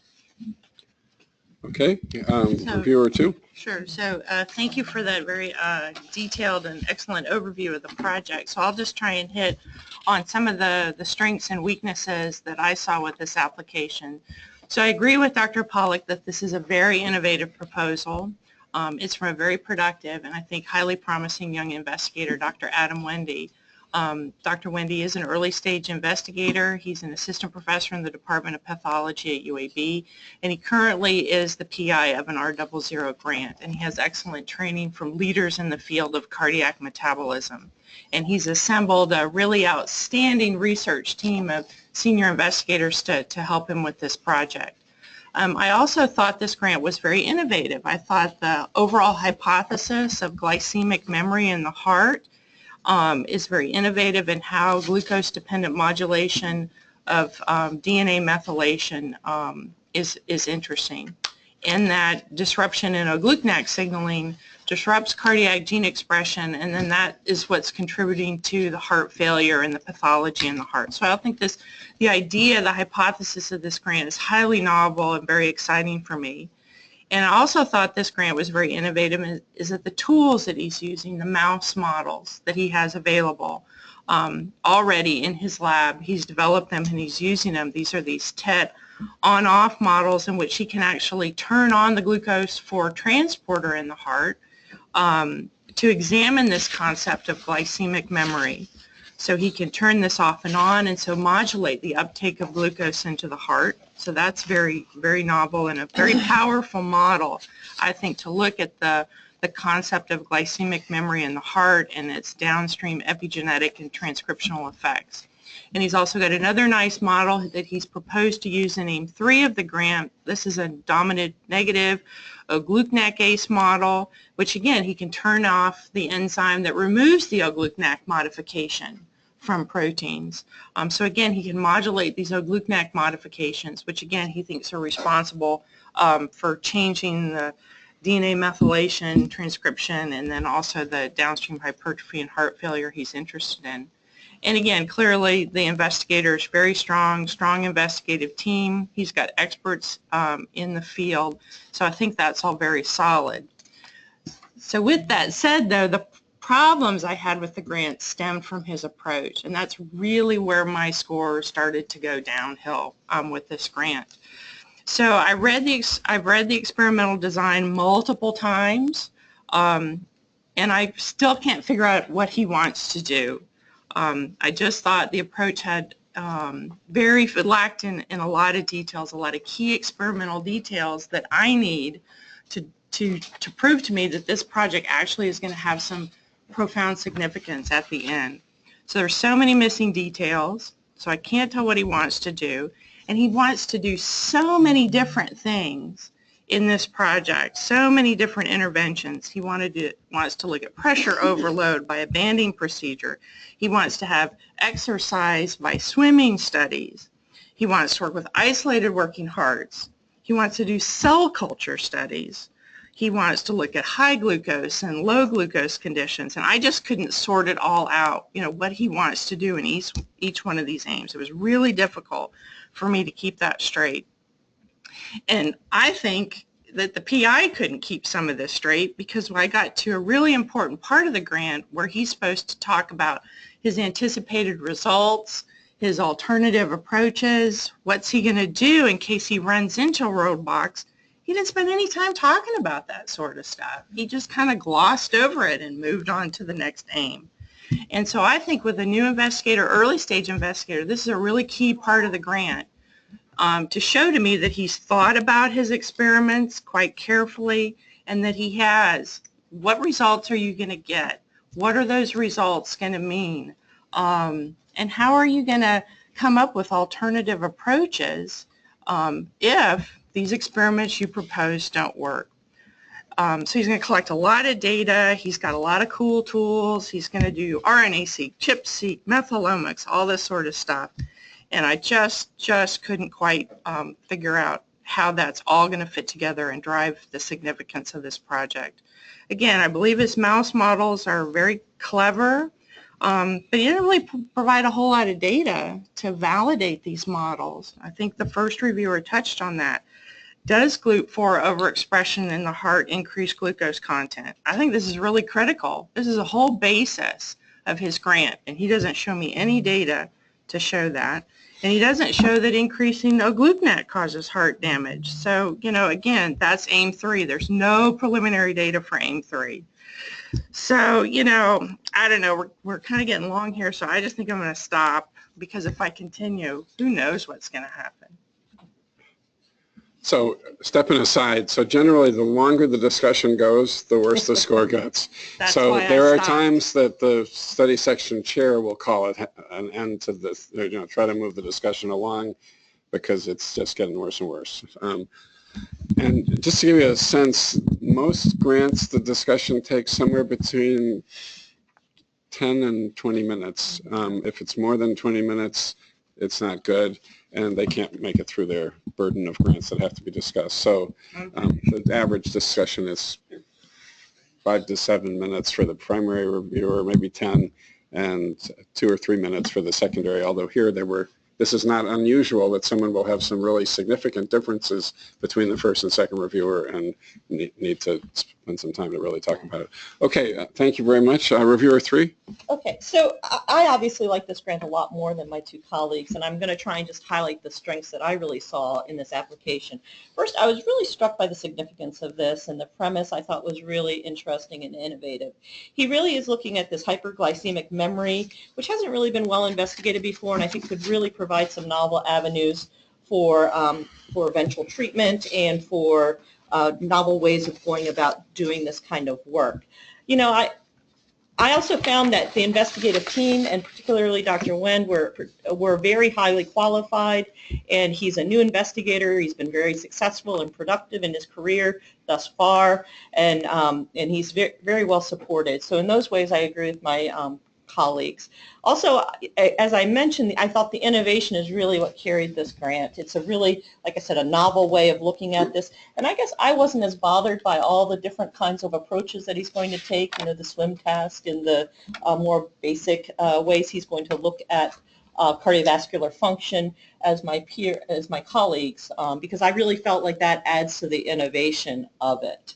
Okay, reviewer 2. Sure. So thank you for that very detailed and excellent overview of the project. So I'll just try and hit on some of the strengths and weaknesses that I saw with this application. So I agree with Dr. Pollack that this is a very innovative proposal. It's from a very productive and I think highly promising young investigator, Dr. Adam Wendy. Dr. Wendy is an early stage investigator. He's an assistant professor in the Department of Pathology at UAB, and he currently is the PI of an R00 grant, and he has excellent training from leaders in the field of cardiac metabolism. And he's assembled a really outstanding research team of senior investigators to help him with this project. I also thought this grant was very innovative. I thought the overall hypothesis of glycemic memory in the heart is very innovative in how glucose-dependent modulation of DNA methylation is interesting, in that disruption in O-glucanac signaling disrupts cardiac gene expression, and then that is what's contributing to the heart failure and the pathology in the heart. So I think the idea, the hypothesis of this grant is highly novel and very exciting for me. And I also thought this grant was very innovative is that the tools that he's using, the mouse models that he has available already in his lab, he's developed them and he's using them. These are these TET on-off models in which he can actually turn on the glucose for transporter in the heart to examine this concept of glycemic memory. So he can turn this off and on and so modulate the uptake of glucose into the heart. So that's very, very novel and a very powerful model, I think, to look at the concept of glycemic memory in the heart and its downstream epigenetic and transcriptional effects. And he's also got another nice model that he's proposed to use in aim 3 of the grant. This is a dominant negative O-glucanase model, which again, he can turn off the enzyme that removes the O-glucanac modification from proteins. So again, he can modulate these O-glucanac modifications, which again, he thinks are responsible for changing the DNA methylation, transcription, and then also the downstream hypertrophy and heart failure he's interested in. And again, clearly the investigator is very strong investigative team. He's got experts in the field. So I think that's all very solid. So with that said, though, the problems I had with the grant stemmed from his approach. And that's really where my score started to go downhill with this grant. So I've read the experimental design multiple times, and I still can't figure out what he wants to do. I just thought the approach had lacked in a lot of details, a lot of key experimental details that I need to prove to me that this project actually is going to have some profound significance at the end. So there's so many missing details, so I can't tell what he wants to do. And he wants to do so many different things in this project, so many different interventions. He wants to look at pressure overload by a banding procedure. He wants to have exercise by swimming studies. He wants to work with isolated working hearts. He wants to do cell culture studies. He wants to look at high glucose and low glucose conditions. And I just couldn't sort it all out, what he wants to do in each one of these aims. It was really difficult for me to keep that straight. And I think that the PI couldn't keep some of this straight because when I got to a really important part of the grant where he's supposed to talk about his anticipated results, his alternative approaches, what's he going to do in case he runs into roadblocks, he didn't spend any time talking about that sort of stuff. He just kind of glossed over it and moved on to the next aim. And so I think with a new investigator, early stage investigator, this is a really key part of the grant to show to me that he's thought about his experiments quite carefully and that he has, what results are you going to get? What are those results going to mean? And how are you going to come up with alternative approaches if these experiments you propose don't work? So he's going to collect a lot of data. He's got a lot of cool tools. He's going to do RNA-seq, ChIP-seq, methylomics, all this sort of stuff. And I just couldn't quite figure out how that's all going to fit together and drive the significance of this project. Again, I believe his mouse models are very clever, but he didn't really provide a whole lot of data to validate these models. I think the first reviewer touched on that. Does GLUT4 overexpression in the heart increase glucose content? I think this is really critical. This is a whole basis of his grant, and he doesn't show me any data to show that. And he doesn't show that increasing a GlucNet causes heart damage. So, again, that's aim 3. There's no preliminary data for aim 3. So, I don't know. We're kind of getting long here, so I just think I'm going to stop, because if I continue, who knows what's going to happen. So stepping aside, so generally the longer the discussion goes, the worse the score gets. So there are times that the study section chair will call it an end to this, try to move the discussion along, because it's just getting worse and worse. And just to give you a sense, most grants, the discussion takes somewhere between 10 and 20 minutes. If it's more than 20 minutes, it's not good, and they can't make it through their burden of grants that have to be discussed. So the average discussion is 5 to 7 minutes for the primary reviewer, maybe 10, and 2 or 3 minutes for the secondary, although here this is not unusual that someone will have some really significant differences between the first and second reviewer and need to spend some time to really talk about it. Okay, thank you very much. Reviewer 3? Okay, so I obviously like this grant a lot more than my two colleagues, and I'm going to try and just highlight the strengths that I really saw in this application. First, I was really struck by the significance of this, and the premise I thought was really interesting and innovative. He really is looking at this hyperglycemic memory, which hasn't really been well investigated before, and I think could really provide some novel avenues for eventual treatment and for novel ways of going about doing this kind of work. I also found that the investigative team, and particularly Dr. Wen, were very highly qualified, and he's a new investigator. He's been very successful and productive in his career thus far, and he's very, very well supported. So in those ways, I agree with my colleagues. Also, as I mentioned, I thought the innovation is really what carried this grant. It's a really, like I said, a novel way of looking at this. And I guess I wasn't as bothered by all the different kinds of approaches that he's going to take, the swim task and the more basic ways he's going to look at cardiovascular function as my colleagues, because I really felt like that adds to the innovation of it.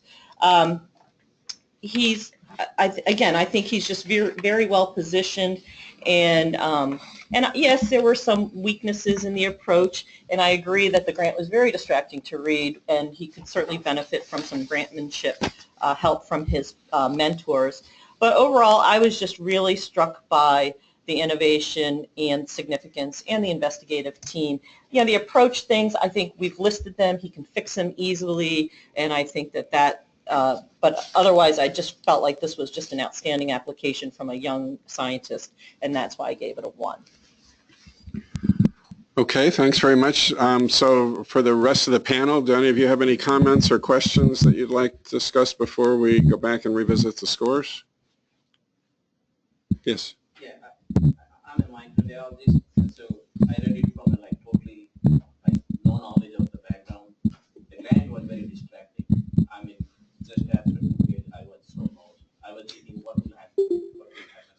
I think he's just very, very well positioned, and yes, there were some weaknesses in the approach, and I agree that the grant was very distracting to read, and he could certainly benefit from some grantmanship help from his mentors. But overall, I was just really struck by the innovation and significance and the investigative team. The approach things, I think we've listed them. He can fix them easily, and I think that but otherwise, I just felt like this was just an outstanding application from a young scientist, and that's why I gave it a 1. Okay, thanks very much. So for the rest of the panel, do any of you have any comments or questions that you'd like to discuss before we go back and revisit the scores? Yes. Yeah, I'm in mind today of this, so I read it from totally no knowledge of the background. The grant was very distracting. Just after 2 days, I was so lost. I was thinking what will happen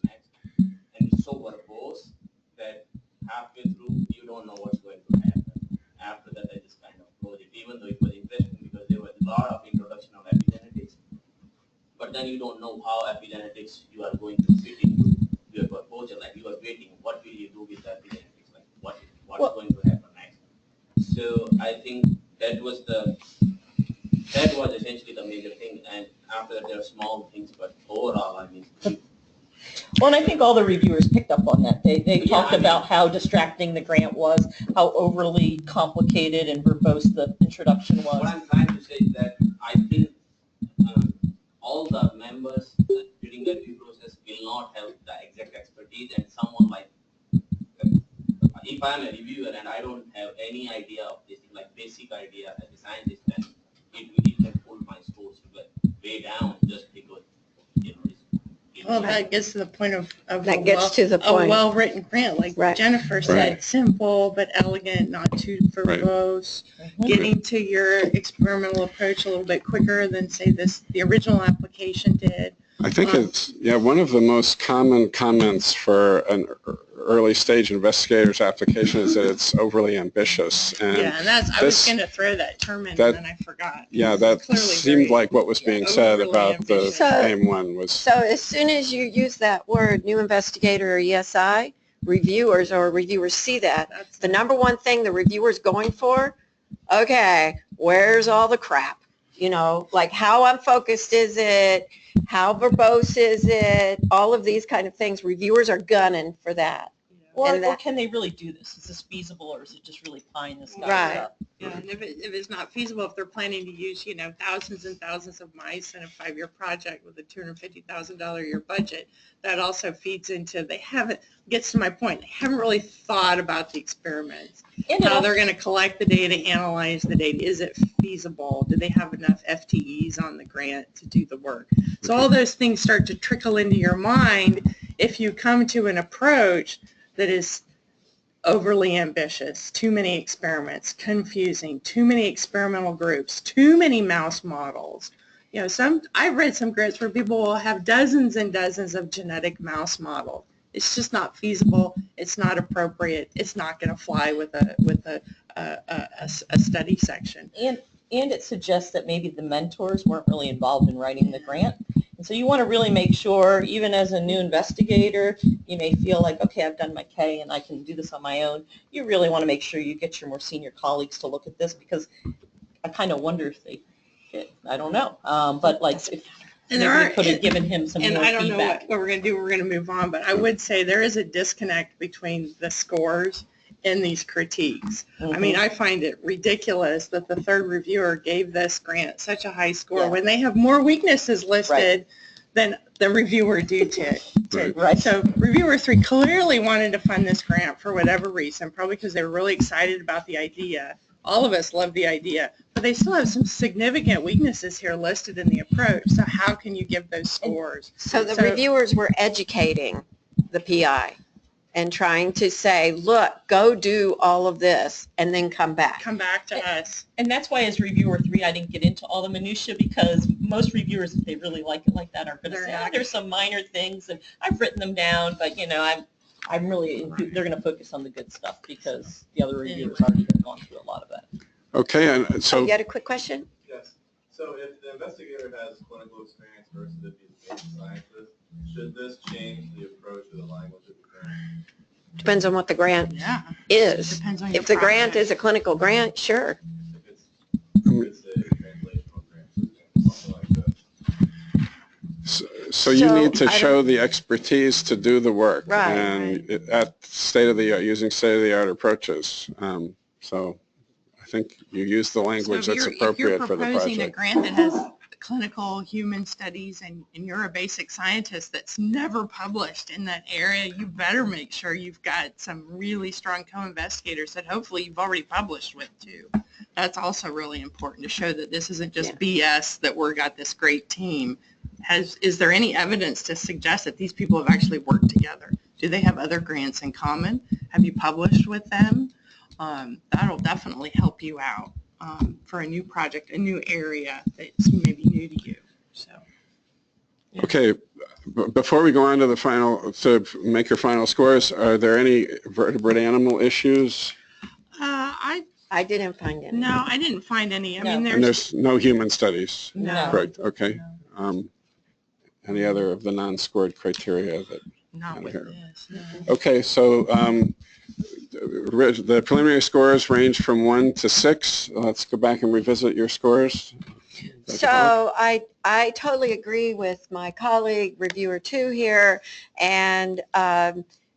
next, and it's so verbose that halfway through you don't know what's going to happen. After that, I just kind of closed it, even though it was interesting because there was a lot of introduction of epigenetics, but then you don't know how epigenetics you are going to fit into your proposal. You are waiting, what will you do with the epigenetics? What's going to happen next? So I think that was essentially the major thing, and after that there are small things, but overall, Well, and I think all the reviewers picked up on that. They talked about how distracting the grant was, how overly complicated and verbose the introduction was. What I'm trying to say is that I think all the members during the review process will not have the exact expertise, and someone if I'm a reviewer and I don't have any idea of this, basic idea as a scientist, then it can pull my scores way down just because, Well, that gets to the point of a well-written grant, like Jennifer said, simple but elegant, not too verbose, getting to your experimental approach a little bit quicker than, say, the original application did. I think it's, one of the most common comments for an early stage investigator's application is that it's overly ambitious. And and I was going to throw that term in and then I forgot. Yeah, that seemed like what was being said about ambitious. The AIM-1 was. So as soon as you use that word, new investigator or ESI, reviewers or reviewers see that, the number one thing the reviewer's going for, okay, where's all the crap? You know, like how unfocused is it? How verbose is it? All of these kind of things. Reviewers are gunning for that. Or can they really do this? Is this feasible, or is it just really pie in the sky Right. stuff? Yeah, and if it's not feasible, if they're planning to use, thousands and thousands of mice in a 5-year project with a $250,000 a year budget, that also feeds into, gets to my point, they haven't really thought about the experiments. How they're going to collect the data, analyze the data. Is it feasible? Do they have enough FTEs on the grant to do the work? So all those things start to trickle into your mind if you come to an approach that is overly ambitious, too many experiments, confusing, too many experimental groups, too many mouse models. I've read some grants where people will have dozens and dozens of genetic mouse models. It's just not feasible. It's not appropriate. It's not going to fly with a study section. And it suggests that maybe the mentors weren't really involved in writing the grant. And so you want to really make sure, even as a new investigator, you may feel like, okay, I've done my K and I can do this on my own. You really want to make sure you get your more senior colleagues to look at this, because I kind of wonder if they did. I don't know. But like, if maybe could have given him some more feedback. And I don't know what we're going to do. We're going to move on. But I would say there is a disconnect between the scores and these critiques. I mean, I find it ridiculous that the third reviewer gave this grant such a high score when they have more weaknesses listed than the reviewer did. So reviewer 3 clearly wanted to fund this grant for whatever reason, probably because they were really excited about the idea. All of us love the idea, but they still have some significant weaknesses here listed in the approach. So how can you give those scores? So the reviewers were educating the PI and trying to say, look, go do all of this and then come back. Come back to us. And that's why as reviewer 3, I didn't get into all the minutia, because most reviewers, if they really like it like that, are going to say, there's some minor things, and I've written them down, but I'm really, they're going to focus on the good stuff, because the other reviewers already have gone through a lot of that. Okay, and so. You had a quick question? Yes. So if the investigator has clinical experience versus if he's a basic scientist, should this change the approach or the language of the grant? Depends on what the grant is. Depends on if the grant is a clinical grant, sure. If it's a translational grant, something like that. So you need to show the expertise to do the work, Right. and at using state-of-the-art approaches. So I think you use the language that's appropriate for the project. If you're proposing a grant that has clinical human studies and you're a basic scientist that's never published in that area, you better make sure you've got some really strong co-investigators that hopefully you've already published with too. That's also really important to show that this isn't just BS, that we've got this great team. Is there any evidence to suggest that these people have actually worked together? Do they have other grants in common? Have you published with them? That'll definitely help you out for a new project, a new area that's maybe new to you. So. Yeah. Okay, before we go on to the final, to make your final scores, are there any vertebrate animal issues? I didn't find any. No, I didn't find any. I mean, there's no human studies. No. Correct. Okay. No. Any other of the non-scored criteria that? Not with this. No. Okay, so the preliminary scores range from 1 to 6. Let's go back and revisit your scores. So I totally agree with my colleague, reviewer 2 here, and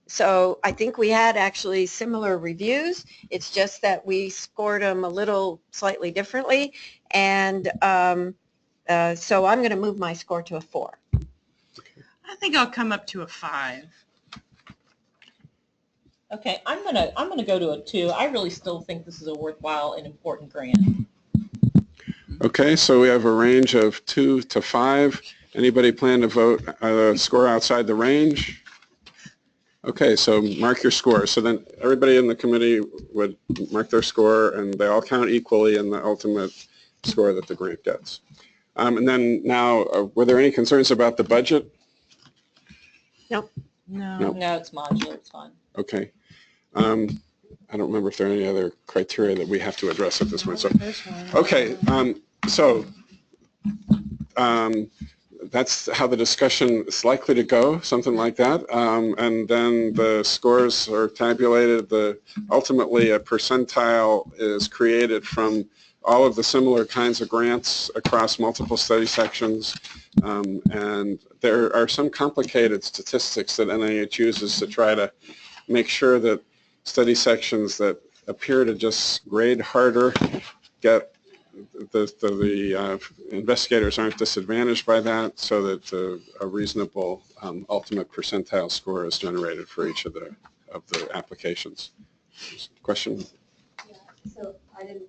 so I think we had actually similar reviews. It's just that we scored them a little slightly differently, and so I'm going to move my score to a 4. I think I'll come up to a 5. Okay, I'm gonna go to a 2. I really still think this is a worthwhile and important grant. Okay, so we have a range of 2 to 5. Anybody plan to vote score outside the range? Okay, so mark your score. So then everybody in the committee would mark their score, and they all count equally in the ultimate score that the grant gets. And then now, were there any concerns about the budget? Nope. No, it's modular. It's fine. Okay. I don't remember if there are any other criteria that we have to address at this point. So, okay. So that's how the discussion is likely to go, something like that. And then the scores are tabulated. Ultimately, a percentile is created from all of the similar kinds of grants across multiple study sections. And there are some complicated statistics that NIH uses to try to make sure that study sections that appear to just grade harder get the investigators aren't disadvantaged by that, so that a reasonable ultimate percentile score is generated for each of the applications. Question? Yeah, so I didn't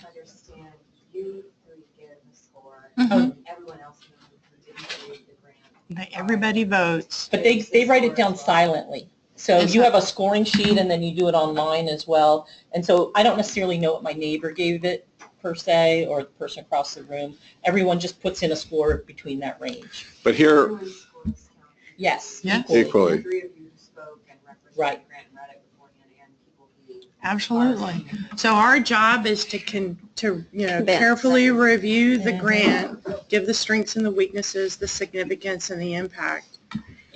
understand. You three give the score, Mhm. and everyone else who didn't create the grant. Everybody votes. But they write it down silently. So It's you not- have a scoring sheet and then you do it online as well. And so I don't necessarily know what my neighbor gave it per se, or the person across the room. Everyone just puts in a score between that range. But here, Everyone's scores count. Yes, Yeah. Equally. The three of you who spoke and represented Right. the grant and read it beforehand, and people who. Absolutely. So our job is to Convince. carefully review the Mhm. grant, give the strengths and the weaknesses, the significance and the impact.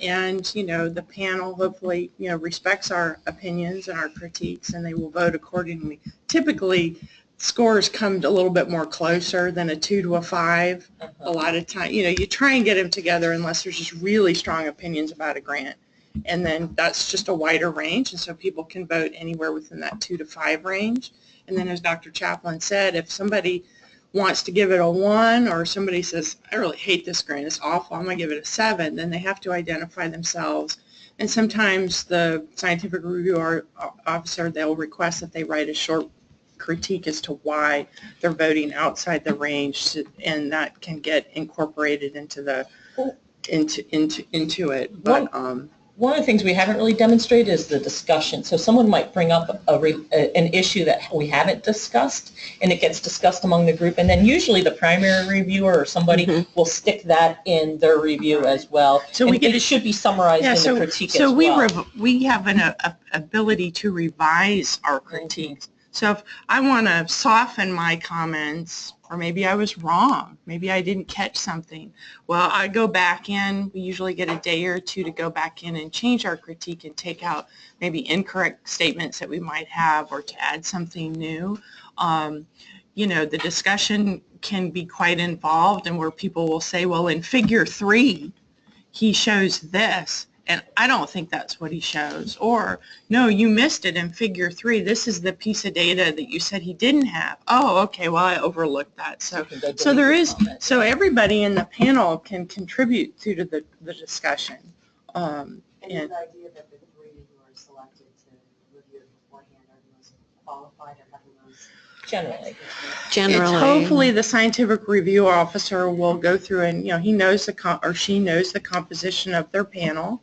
And, the panel hopefully, respects our opinions and our critiques, and they will vote accordingly. Typically, scores come a little bit more closer than a 2 to a 5. A lot of time, you try and get them together unless there's just really strong opinions about a grant. And then that's just a wider range, and so people can vote anywhere within that 2 to 5 range. And then as Dr. Chaplin said, if somebody wants to give it a 1, or somebody says, I really hate this grant, it's awful, I'm going to give it a 7, then they have to identify themselves. And sometimes the scientific review officer, they'll request that they write a short critique as to why they're voting outside the range, and that can get incorporated into it. But one of the things we haven't really demonstrated is the discussion. So someone might bring up an issue that we haven't discussed, and it gets discussed among the group, and then usually the primary reviewer or somebody will stick that in their review as well. So and it should be summarized in the critique as well. So we have an ability to revise our critiques. So if I want to soften my comments, or maybe I was wrong, maybe I didn't catch something, well, I go back in. We usually get a day or two to go back in and change our critique and take out maybe incorrect statements that we might have, or to add something new. The discussion can be quite involved, and where people will say, well, in figure 3, he shows this, and I don't think that's what he shows. Or, no, you missed it in figure 3. This is the piece of data that you said he didn't have. Oh, okay, well, I overlooked that. So everybody in the panel can contribute to the discussion. And the idea that the three who are selected to review it beforehand are the most qualified, or have the most. Generally. It's hopefully the scientific review officer will go through and, he knows she knows the composition of their panel.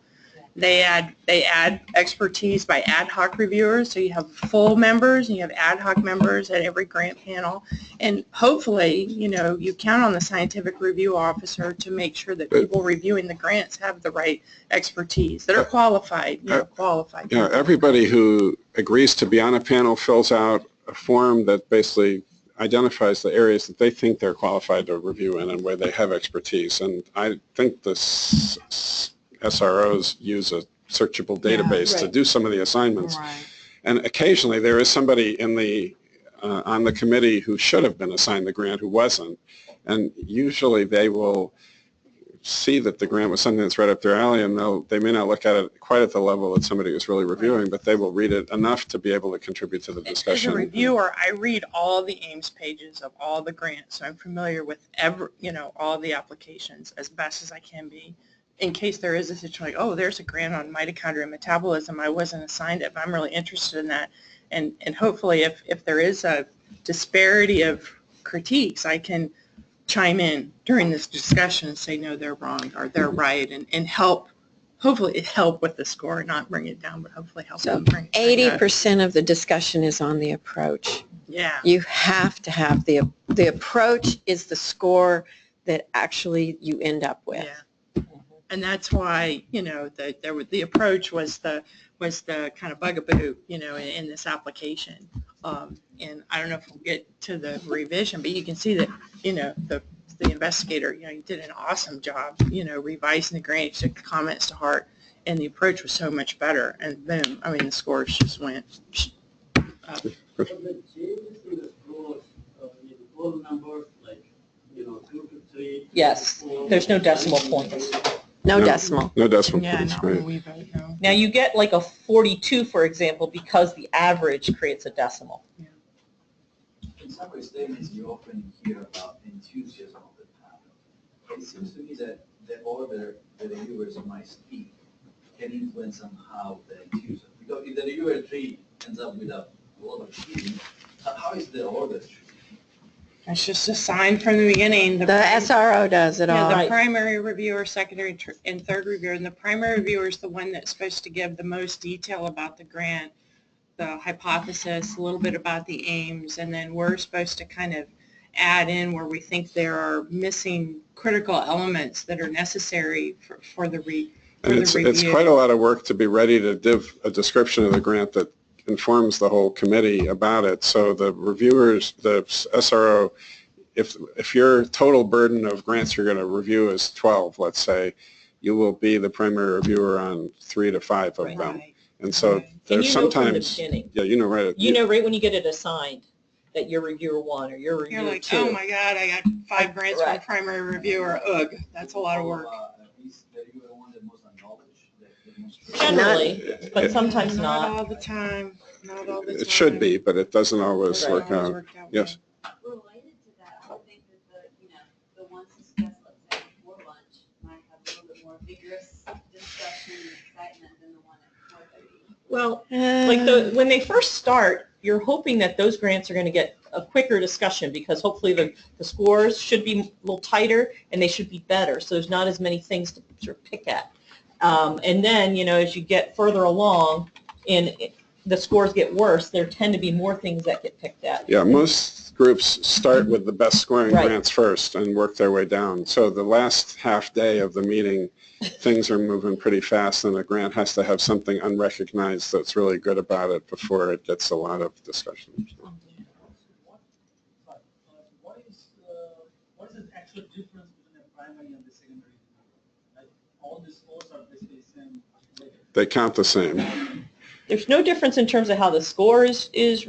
They add expertise by ad hoc reviewers, so you have full members and you have ad hoc members at every grant panel. And hopefully, you count on the scientific review officer to make sure that people reviewing the grants have the right expertise, that are qualified, qualified. Everybody who agrees to be on a panel fills out a form that basically identifies the areas that they think they're qualified to review in and where they have expertise. And I think the SROs use a searchable database to do some of the assignments. Right. And occasionally there is somebody on the committee who should have been assigned the grant who wasn't. And usually they will see that the grant was something that's right up their alley, and they may not look at it quite at the level that somebody was really reviewing, but they will read it enough to be able to contribute to the discussion. As a reviewer, I read all the Ames pages of all the grants, so I'm familiar with all the applications as best as I can be, in case there is a situation like, oh, there's a grant on mitochondrial metabolism, I wasn't assigned it, but I'm really interested in that. And hopefully if there is a disparity of critiques, I can chime in during this discussion and say, no, they're wrong, or they're right, and hopefully help with the score, not bring it down, but hopefully help them bring it back up. 80% of the discussion is on the approach. Yeah. You have to have the approach is the score that actually you end up with. Yeah. And that's why, the approach was the kind of bugaboo, in this application. And I don't know if we'll get to the revision, but you can see that, the the investigator, you did an awesome job, revising the grant, you took the comments to heart, and the approach was so much better. And boom, the scores just went up. But the changes in the scores, in whole numbers, like, 2 to 3. Yes, there's no decimal points. No decimal. No decimal Yeah, points, not right. when we vote, no. Now you get like a 42, for example, because the average creates a decimal. In summary statements, you often hear about enthusiasm of the panel. It seems to me that the order the reviewers might speak can influence somehow the enthusiasm. Because if the reviewer 3 ends up with a lot of cheating, how is the order? It's just a sign from the beginning. The SRO does it all. Yeah, the primary reviewer, secondary, and third reviewer. And the primary reviewer is the one that's supposed to give the most detail about the grant, the hypothesis, a little bit about the aims, and then we're supposed to kind of add in where we think there are missing critical elements that are necessary for the review. It's quite a lot of work to be ready to give a description of the grant that informs the whole committee about it. So the reviewers, the SRO, if your total burden of grants you're going to review is 12, let's say, you will be the primary reviewer on 3 to 5 of them. Right. And so there's sometimes, yeah, you know right. You know right when you get it assigned that you're reviewer 1 or you're You're reviewer like, 2. oh my God, I got 5 grants from primary reviewer. Ugh, that's a lot of work. Is the reviewer one the most knowledge, the most Generally, but sometimes Not not. all the time. Not all the time. It should be, but it doesn't always Right. work out. Yes. Related to that, I would think that the ones discussed, let's say, before lunch, might have a little bit more vigorous discussion and excitement than the one at 4:30. Well, like when they first start, you're hoping that those grants are going to get a quicker discussion because hopefully the scores should be a little tighter and they should be better. So there's not as many things to sort of pick at. And then, as you get further along and the scores get worse, there tend to be more things that get picked at. Yeah, most groups start with the best scoring Right. grants first and work their way down. So the last half day of the meeting, things are moving pretty fast and the grant has to have something unrecognized that's really good about it before it gets a lot of discussion. What is the actual difference between the primary and the secondary? Like all the scores are basically the same. They count the same. There's no difference in terms of how the score is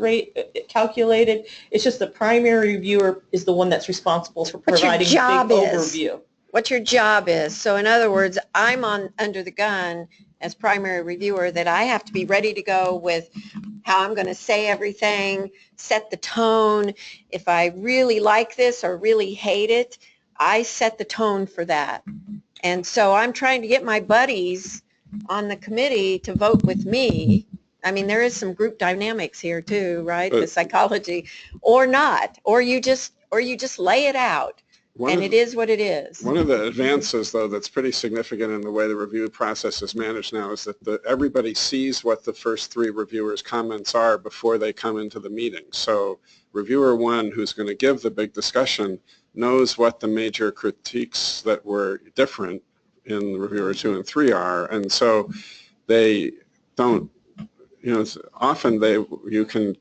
calculated. It's just the primary reviewer is the one that's responsible for What your providing job the big is. overview. What your job is. So in other words, I'm under the gun as primary reviewer that I have to be ready to go with how I'm going to say everything, set the tone. If I really like this or really hate it, I set the tone for that. And so I'm trying to get my buddies on the committee to vote with me. I mean, there is some group dynamics here too, right? The psychology, or not, or you just lay it out. And it is what it is. One of the advances, though, that's pretty significant in the way the review process is managed now is that everybody sees what the first 3 reviewers' comments are before they come into the meeting. So reviewer 1, who's going to give the big discussion, knows what the major critiques that were different in reviewer 2 and 3 are. And so they don't, often you can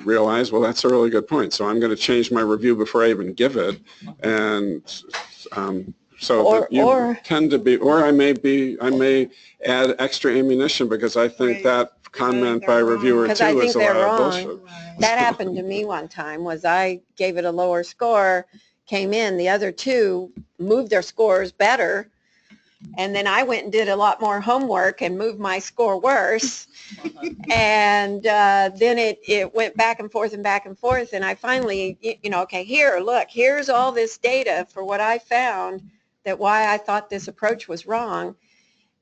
realize, well, that's a really good point. So I'm going to change my review before I even give it. And so you tend to be, or I may add extra ammunition because I think that comment by reviewer 2 is a lot of bullshit. That happened to me one time was I gave it a lower score, came in, the other 2 moved their scores better. And then I went and did a lot more homework and moved my score worse. And then it went back and forth and back and forth. And I finally, okay, here's all this data for what I found that why I thought this approach was wrong.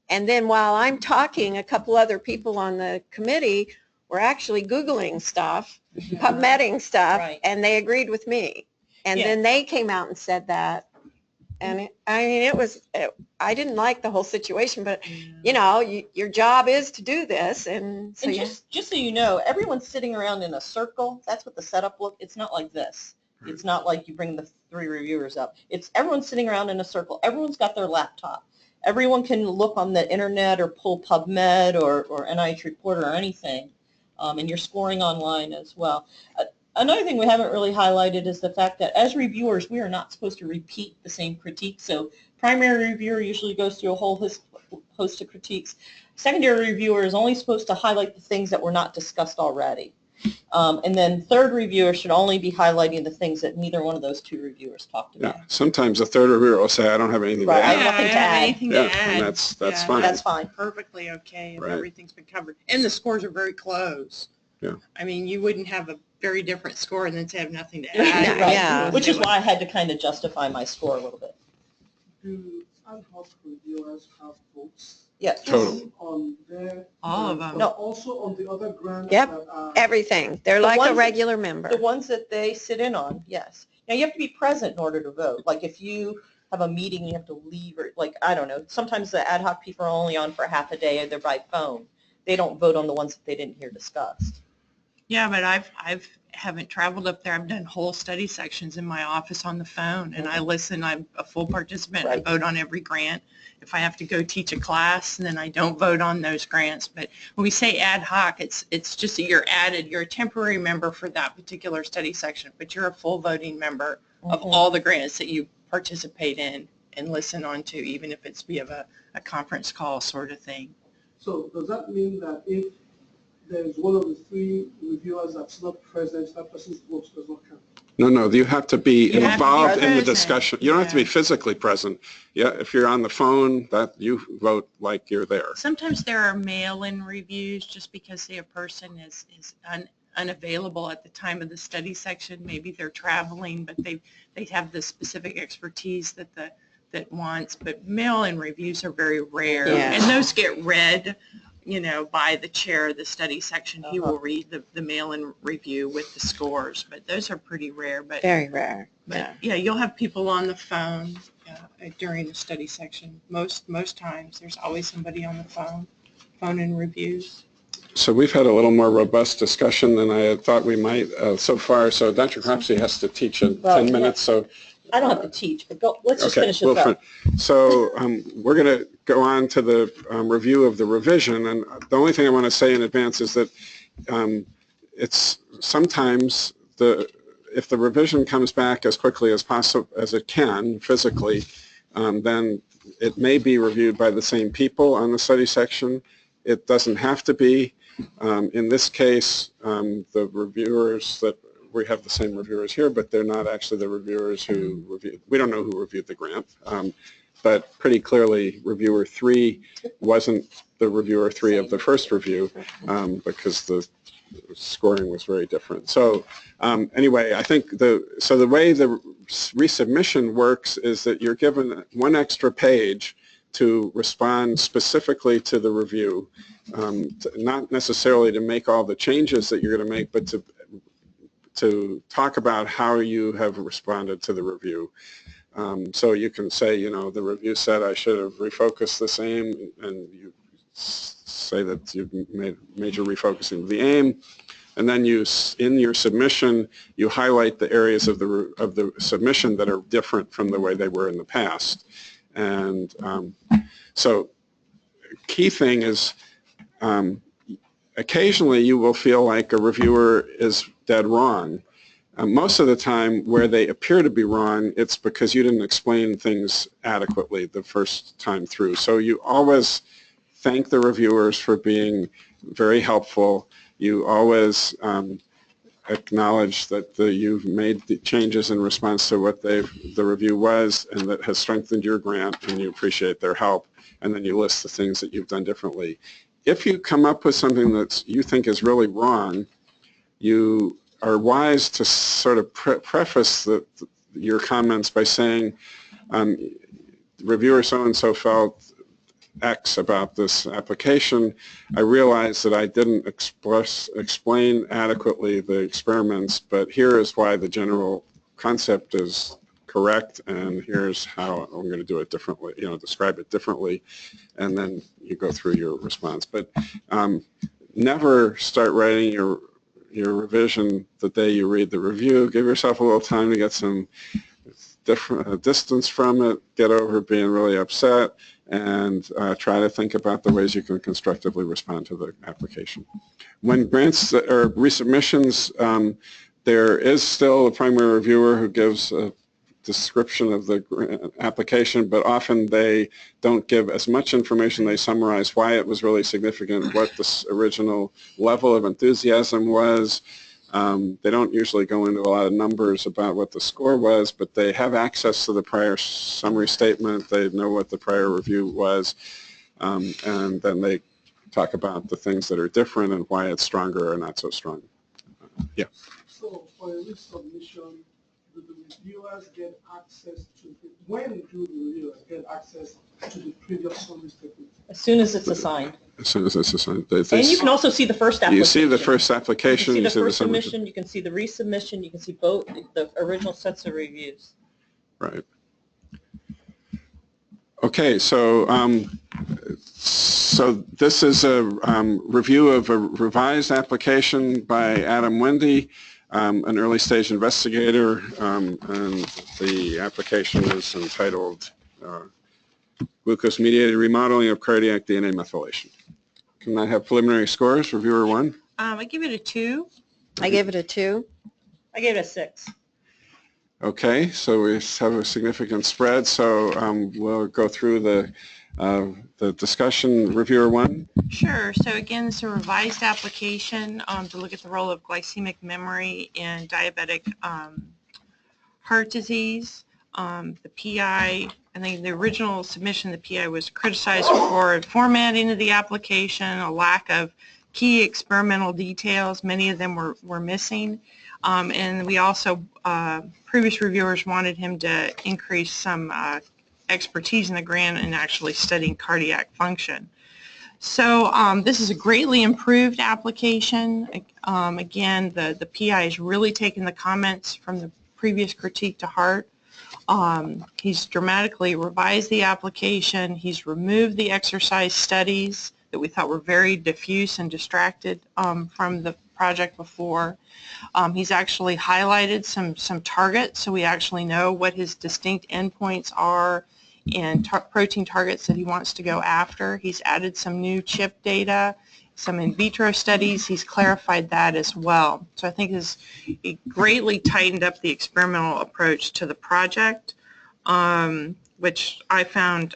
And then while I'm talking, a couple other people on the committee were actually Googling stuff, PubMeding stuff, Right. and they agreed with me. And then they came out and said that. And I didn't like the whole situation, but your job is to do this. And so just so you know, everyone's sitting around in a circle. That's what the setup look. It's not like this. It's not like you bring the 3 reviewers up. It's everyone's sitting around in a circle. Everyone's got their laptop. Everyone can look on the internet or pull PubMed or NIH Reporter or anything. And you're scoring online as well. Another thing we haven't really highlighted is the fact that as reviewers, we are not supposed to repeat the same critique. So primary reviewer usually goes through a whole host of critiques. Secondary reviewer is only supposed to highlight the things that were not discussed already. And then third reviewer should only be highlighting the things that neither one of those two reviewers talked about. Yeah, sometimes the third reviewer will say, I don't have anything to Right. add. I have nothing to add. Anything Yeah, to add. and that's Yeah, fine. That's fine. Perfectly okay if Right. everything's been covered. And the scores are very close. Yeah. I mean, you wouldn't have a very different score and then to have nothing to Yeah, add. right. Yeah. Which is why I had to kind of justify my score a little bit. Do ad hoc reviewers have votes? Yes. Total. On their All of grant, them. but No. also on the other grants Yep. that are. Everything. They're The like a ones- regular member. The ones that they sit in on, yes. Now, you have to be present in order to vote. Like, if you have a meeting, you have to leave, or, like, I don't know, sometimes the ad hoc people are only on for half a day, or they're by phone. They don't vote on the ones that they didn't hear discussed. Yeah, but I've haven't traveled up there. I've done whole study sections in my office on the phone, and I listen. I'm a full participant. Right. I vote on every grant. If I have to go teach a class, then I don't vote on those grants. But when we say ad hoc, it's just that you're added. You're a temporary member for that particular study section, but you're a full voting member of all the grants that you participate in and listen on to, even if it's via a conference call sort of thing. So does that mean that if there's one of the three reviewers that's not present, that person's vote does not count? No, you have to be You have to be involved in the present. discussion. You don't have to be Yeah. physically present. Yeah, if you're on the phone, that you vote like you're there. Sometimes there are mail-in reviews just because the person is unavailable at the time of the study section. Maybe they're traveling, but they have the specific expertise that wants. But mail-in reviews are very rare, Yeah. and those get read, by the chair of the study section. He will read the mail-in review with the scores, but those are pretty rare. But Very rare. But yeah, you'll have people on the phone during the study section. Most times, there's always somebody on the phone in reviews. So we've had a little more robust discussion than I had thought we might so far. So Dr. Cropsey has to teach in 10 minutes. So I don't have to teach, but let's just okay, finish this up. So we're going to go on to the review of the revision, and the only thing I want to say in advance is that it's sometimes if the revision comes back as quickly as possible as it can physically, then it may be reviewed by the same people on the study section. It doesn't have to be. In this case, the reviewers that we have the same reviewers here, but they're not actually the reviewers who reviewed. We don't know who reviewed the grant, but pretty clearly reviewer 3 wasn't the reviewer 3 of the first review because the scoring was very different. So anyway, I think the way the resubmission works is that you're given one extra page to respond specifically to the review, not necessarily to make all the changes that you're going to make, but to talk about how you have responded to the review. So you can say, the review said I should have refocused this aim, and you say that you've made major refocusing of the aim, and then in your submission, you highlight the areas of the submission that are different from the way they were in the past. And so key thing is occasionally you will feel like a reviewer is dead wrong. Most of the time where they appear to be wrong, it's because you didn't explain things adequately the first time through. So you always thank the reviewers for being very helpful. You always acknowledge that you've made the changes in response to what the review was and that has strengthened your grant, and you appreciate their help. And then you list the things that you've done differently. If you come up with something that you think is really wrong, you are wise to sort of preface your comments by saying, reviewer so-and-so felt X about this application. I realize that I didn't explain adequately the experiments, but here is why the general concept is correct, and here's how I'm going to do it differently, describe it differently, and then you go through your response. But never start writing your revision the day you read the review. Give yourself a little time to get some distance from it, get over being really upset, and try to think about the ways you can constructively respond to the application. When grants or resubmissions There is still a primary reviewer who gives a description of the grant application, but often they don't give as much information. They summarize why it was really significant, what the original level of enthusiasm was. They don't usually go into a lot of numbers about what the score was, but they have access to the prior summary statement. They know what the prior review was, and then they talk about the things that are different and why it's stronger or not so strong. Yeah. So for a resubmission, do the reviewers get access to when do the reviewers get access to the previous summary statement? As soon as it's assigned. As soon as it's assigned. And you can also see the first application. You see the first application. You can see the first summary. submission, you can see the resubmission, you can see both the original sets of reviews. Right. Okay, so this is a review of a revised application by Adam Wendy, an early stage investigator, and the application is entitled Glucose-Mediated Remodeling of Cardiac DNA Methylation. Can I have preliminary scores, reviewer 1? I give it a 2. I gave it a 2. I gave it a 6. Okay, so we have a significant spread, so we'll go through the discussion. Reviewer 1? Sure. So again, it's a revised application to look at the role of glycemic memory in diabetic heart disease. The PI, I think the original submission, the PI was criticized for formatting of the application, a lack of key experimental details. Many of them were missing. And we also, previous reviewers wanted him to increase some expertise in the grant and actually studying cardiac function. So this is a greatly improved application. Again, the PI has really taken the comments from the previous critique to heart. He's dramatically revised the application. He's removed the exercise studies that we thought were very diffuse and distracted from the project before. He's actually highlighted some targets, so we actually know what his distinct endpoints are and protein targets that he wants to go after. He's added some new chip data, some in vitro studies. He's clarified that as well. So I think he greatly tightened up the experimental approach to the project, which I found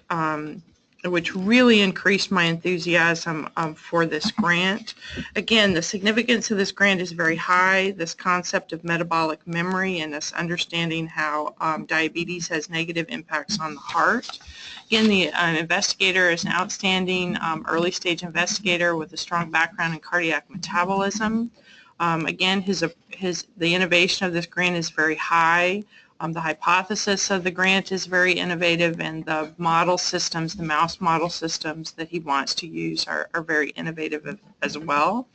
which really increased my enthusiasm for this grant. Again, the significance of this grant is very high. This concept of metabolic memory and this understanding how diabetes has negative impacts on the heart. Again, the investigator is an outstanding early stage investigator with a strong background in cardiac metabolism. Again, the innovation of this grant is very high. The hypothesis of the grant is very innovative, and the model systems, the mouse model systems that he wants to use are very innovative as well.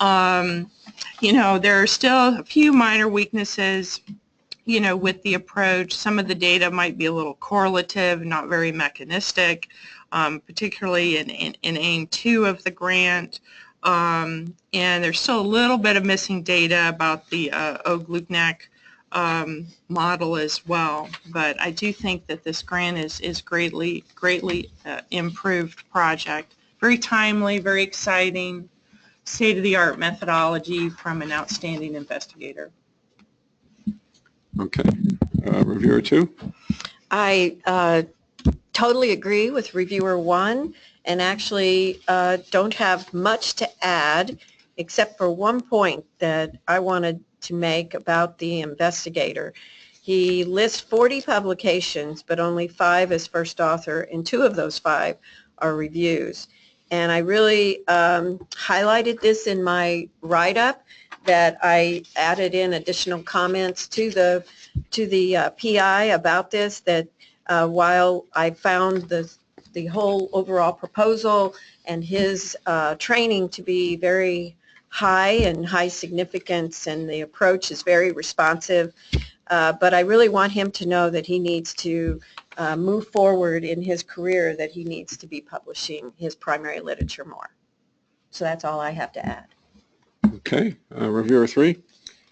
You know, there are still a few minor weaknesses, you know, with the approach. Some of the data might be a little correlative, not very mechanistic, particularly in aim 2 of the grant. And there's still a little bit of missing data about the O-glucnac model as well, but I do think that this grant is greatly improved project. Very timely, very exciting, state-of-the-art methodology from an outstanding investigator. Okay. Reviewer 2? I totally agree with reviewer 1 and actually don't have much to add except for one point that I wanted to make about the investigator. He lists 40 publications, but only 5 as first author, and 2 of those 5 are reviews. And I really highlighted this in my write-up, that I added in additional comments to the PI about this, that while I found the whole overall proposal and his training to be very high and high significance, and the approach is very responsive, but I really want him to know that he needs to move forward in his career, that he needs to be publishing his primary literature more. So that's all I have to add. Okay. Reviewer 3?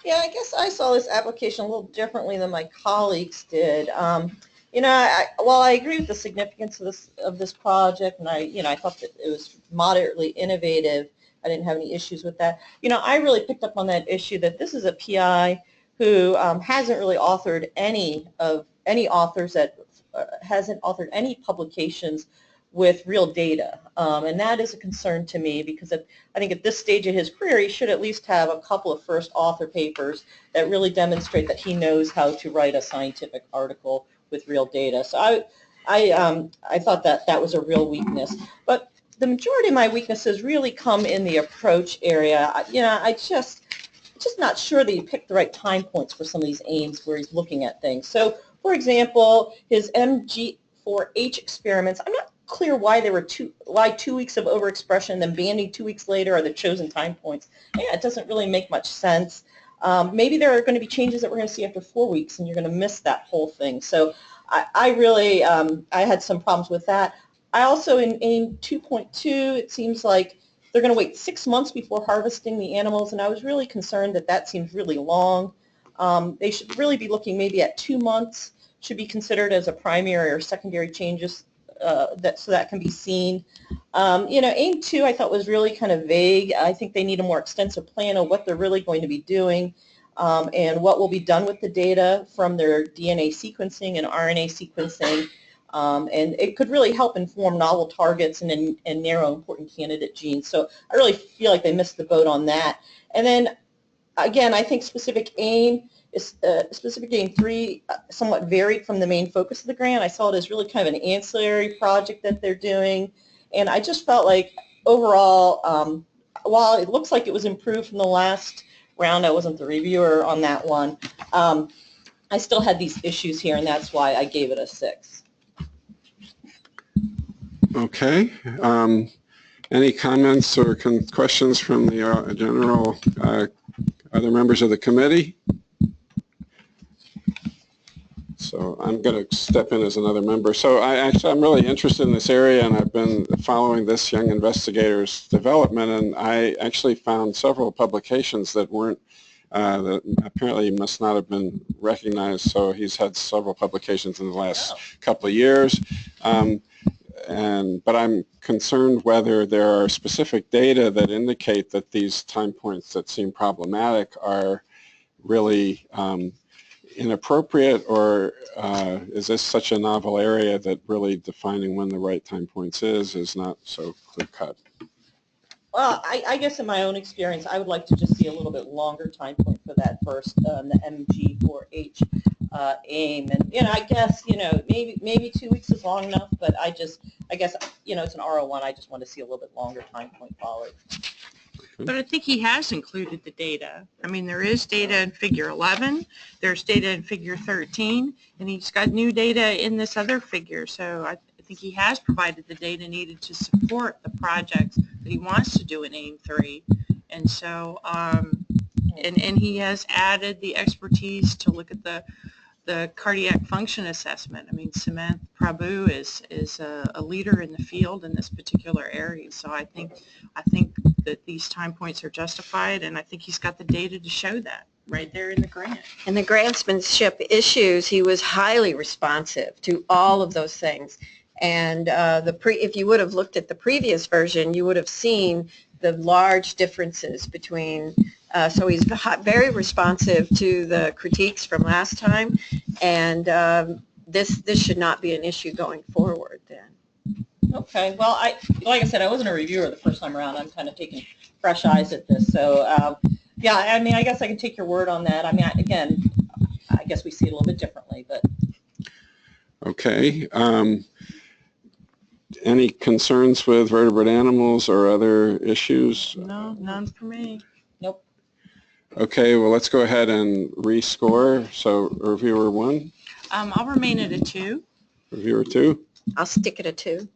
Yeah, I guess I saw this application a little differently than my colleagues did. You know, while I agree with the significance of this project, and I thought that it was moderately innovative, I didn't have any issues with that. You know, I really picked up on that issue that this is a PI who hasn't really authored any authors that hasn't authored any publications with real data, and that is a concern to me because I think at this stage of his career he should at least have a couple of first author papers that really demonstrate that he knows how to write a scientific article with real data. So I thought that was a real weakness, but the majority of my weaknesses really come in the approach area. You know, I just not sure that he picked the right time points for some of these aims where he's looking at things. So, for example, his MG4H experiments, I'm not clear why there were 2 weeks of overexpression, then banding 2 weeks later are the chosen time points. Yeah, it doesn't really make much sense. Maybe there are going to be changes that we're going to see after 4 weeks, and you're going to miss that whole thing. So I really I had some problems with that. I also, in AIM 2.2, it seems like they're going to wait 6 months before harvesting the animals, and I was really concerned that seems really long. They should really be looking maybe at 2 months, should be considered as a primary or secondary changes so that can be seen. You know, AIM 2 I thought was really kind of vague. I think they need a more extensive plan of what they're really going to be doing and what will be done with the data from their DNA sequencing and RNA sequencing. And it could really help inform novel targets and narrow important candidate genes. So I really feel like they missed the boat on that. And then, again, I think specific AIM 3 somewhat varied from the main focus of the grant. I saw it as really kind of an ancillary project that they're doing. And I just felt like overall, while it looks like it was improved from the last round, I wasn't the reviewer on that one, I still had these issues here, and that's why I gave it a 6. Okay. Any comments or questions from the general other members of the committee? So I'm going to step in as another member. So I'm really interested in this area, and I've been following this young investigator's development, and I actually found several publications that weren't that apparently must not have been recognized. So he's had several publications in the last couple of years. But I'm concerned whether there are specific data that indicate that these time points that seem problematic are really inappropriate, or is this such a novel area that really defining when the right time points is not so clear-cut? Well, I guess in my own experience, I would like to just see a little bit longer time point for that first, the MG4H AIM. And, you know, I guess, you know, maybe 2 weeks is long enough, but I guess, you know, it's an RO1. I just want to see a little bit longer time point followed. But I think he has included the data. I mean, there is data in figure 11, there's data in figure 13, and he's got new data in this other figure. So I think he has provided the data needed to support the projects that he wants to do in AIM 3. And so, and he has added the expertise to look at the cardiac function assessment. I mean, Samantha Prabhu is a leader in the field in this particular area. So I think that these time points are justified, and I think he's got the data to show that right there in the grant. And the grantsmanship issues, he was highly responsive to all of those things. And if you would have looked at the previous version, you would have seen the large differences between, so he's very responsive to the critiques from last time, and this should not be an issue going forward then. Okay, well, like I said, I wasn't a reviewer the first time around. I'm kind of taking fresh eyes at this. So, yeah, I mean, I guess I can take your word on that. I mean, again, I guess we see it a little bit differently, but. Okay. Any concerns with vertebrate animals or other issues? No, none for me. Nope. Okay, well, let's go ahead and rescore. So reviewer 1? I'll remain at a 2. Reviewer 2? I'll stick at a 2.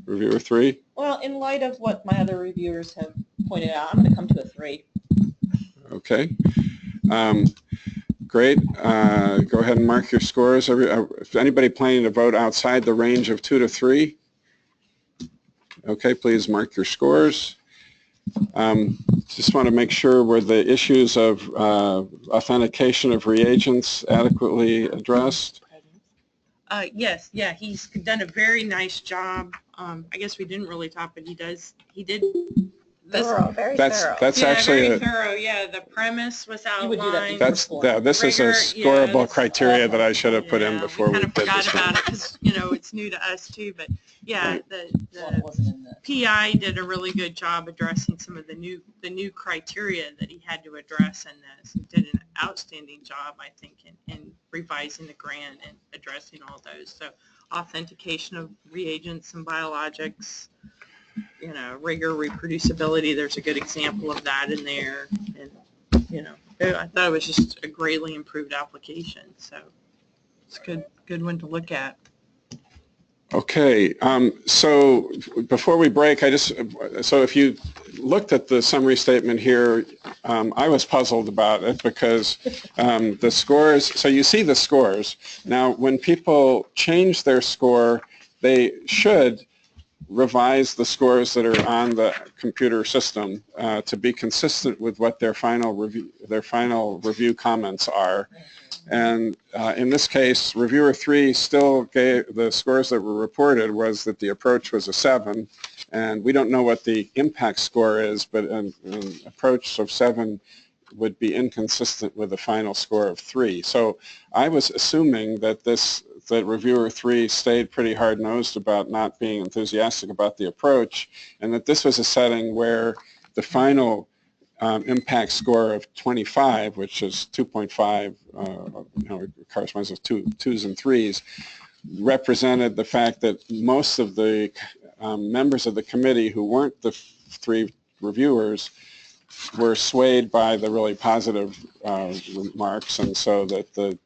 Reviewer 3? Well, in light of what my other reviewers have pointed out, I'm going to come to a 3. Okay. Great. Go ahead and mark your scores. If anybody planning to vote outside the range of 2 to 3, okay, please mark your scores. Just want to make sure were the issues of authentication of reagents adequately addressed? Yes, yeah, he's done a very nice job. I guess we didn't really talk, but he did Very thorough. That's Yeah, actually very a, thorough, yeah, the premise was would do that outlined. this is a Rigor, scoreable yes. criteria that I should have put in Yeah, before we kind did of forgot this. about it because, it's new to us too, but yeah, the Wasn't in the. PI did a really good job addressing some of the new criteria that he had to address in this. He did an outstanding job, I think, in revising the grant and addressing all those. So authentication of reagents and biologics, rigor, reproducibility, there's a good example of that in there. And, I thought it was just a greatly improved application. So it's a good one to look at. Okay, so before we break, so if you looked at the summary statement here, I was puzzled about it because the scores, so you see the scores. Now, when people change their score, they should revise the scores that are on the computer system to be consistent with what their final review comments are. And in this case, reviewer 3 still gave the scores that were reported was that the approach was a 7, and we don't know what the impact score is, but an approach of 7 would be inconsistent with the final score of 3. So I was assuming that that reviewer 3 stayed pretty hard-nosed about not being enthusiastic about the approach, and that this was a setting where the final impact score of 25, which is 2.5, corresponds to 2s and 3s, represented the fact that most of the members of the committee who weren't the 3 reviewers were swayed by the really positive remarks, and so that the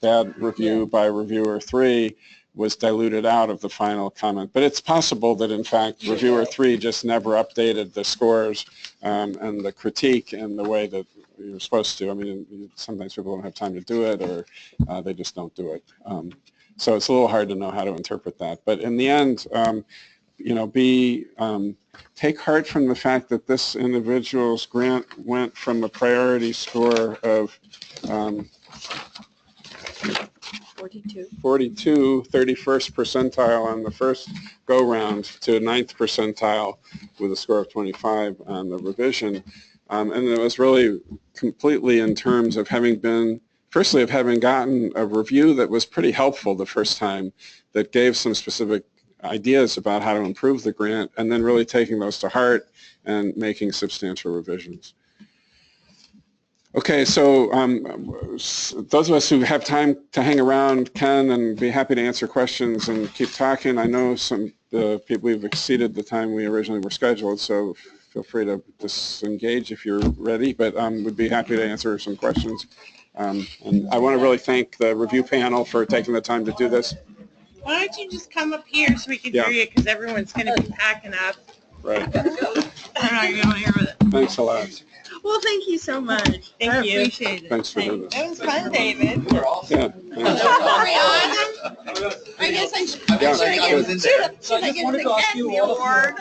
bad review by reviewer 3 was diluted out of the final comment. But it's possible that, in fact, reviewer 3 just never updated the scores and the critique in the way that you're supposed to. I mean, sometimes people don't have time to do it, or they just don't do it. So it's a little hard to know how to interpret that. But in the end, take heart from the fact that this individual's grant went from a priority score of 42, 31st percentile on the first go-round to 9th percentile with a score of 25 on the revision. And it was really completely in terms of having gotten a review that was pretty helpful the first time, that gave some specific ideas about how to improve the grant, and then really taking those to heart and making substantial revisions. Okay, so those of us who have time to hang around can and be happy to answer questions and keep talking. I know some people, we've exceeded the time we originally were scheduled, so feel free to disengage if you're ready, but we'd be happy to answer some questions. And I want to really thank the review panel for taking the time to do this. Why don't you just come up here so we can hear you, because everyone's going to be packing up. Right. I'm not going to hear with it. Thanks a lot. Well, thank you so much. Thank you. I appreciate it. Thanks for doing this. It was fun, David. Yeah. I guess I should. Yeah. Should I get the Academy Award?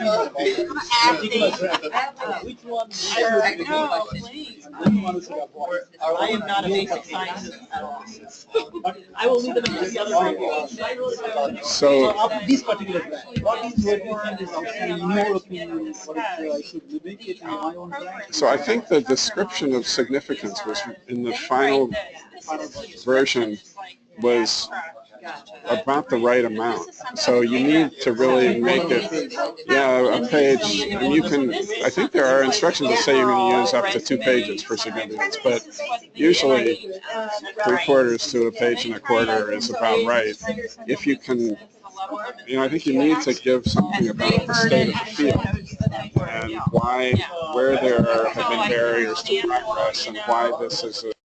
Which one? No, please. I am not a basic scientist at all. I will leave them in the other review. So This particular grant, what is your in your opinion, what I should mimic it in my own grant? So I think the description of significance was in the final version was about the right amount. So you need to really make it, a page. And you can, I think there are instructions that say you're going to use up to 2 pages for significance, but usually 3/4 to a page and a quarter is about right. If you can, I think you need to give something about the state of the field and where there have been barriers to progress and why this is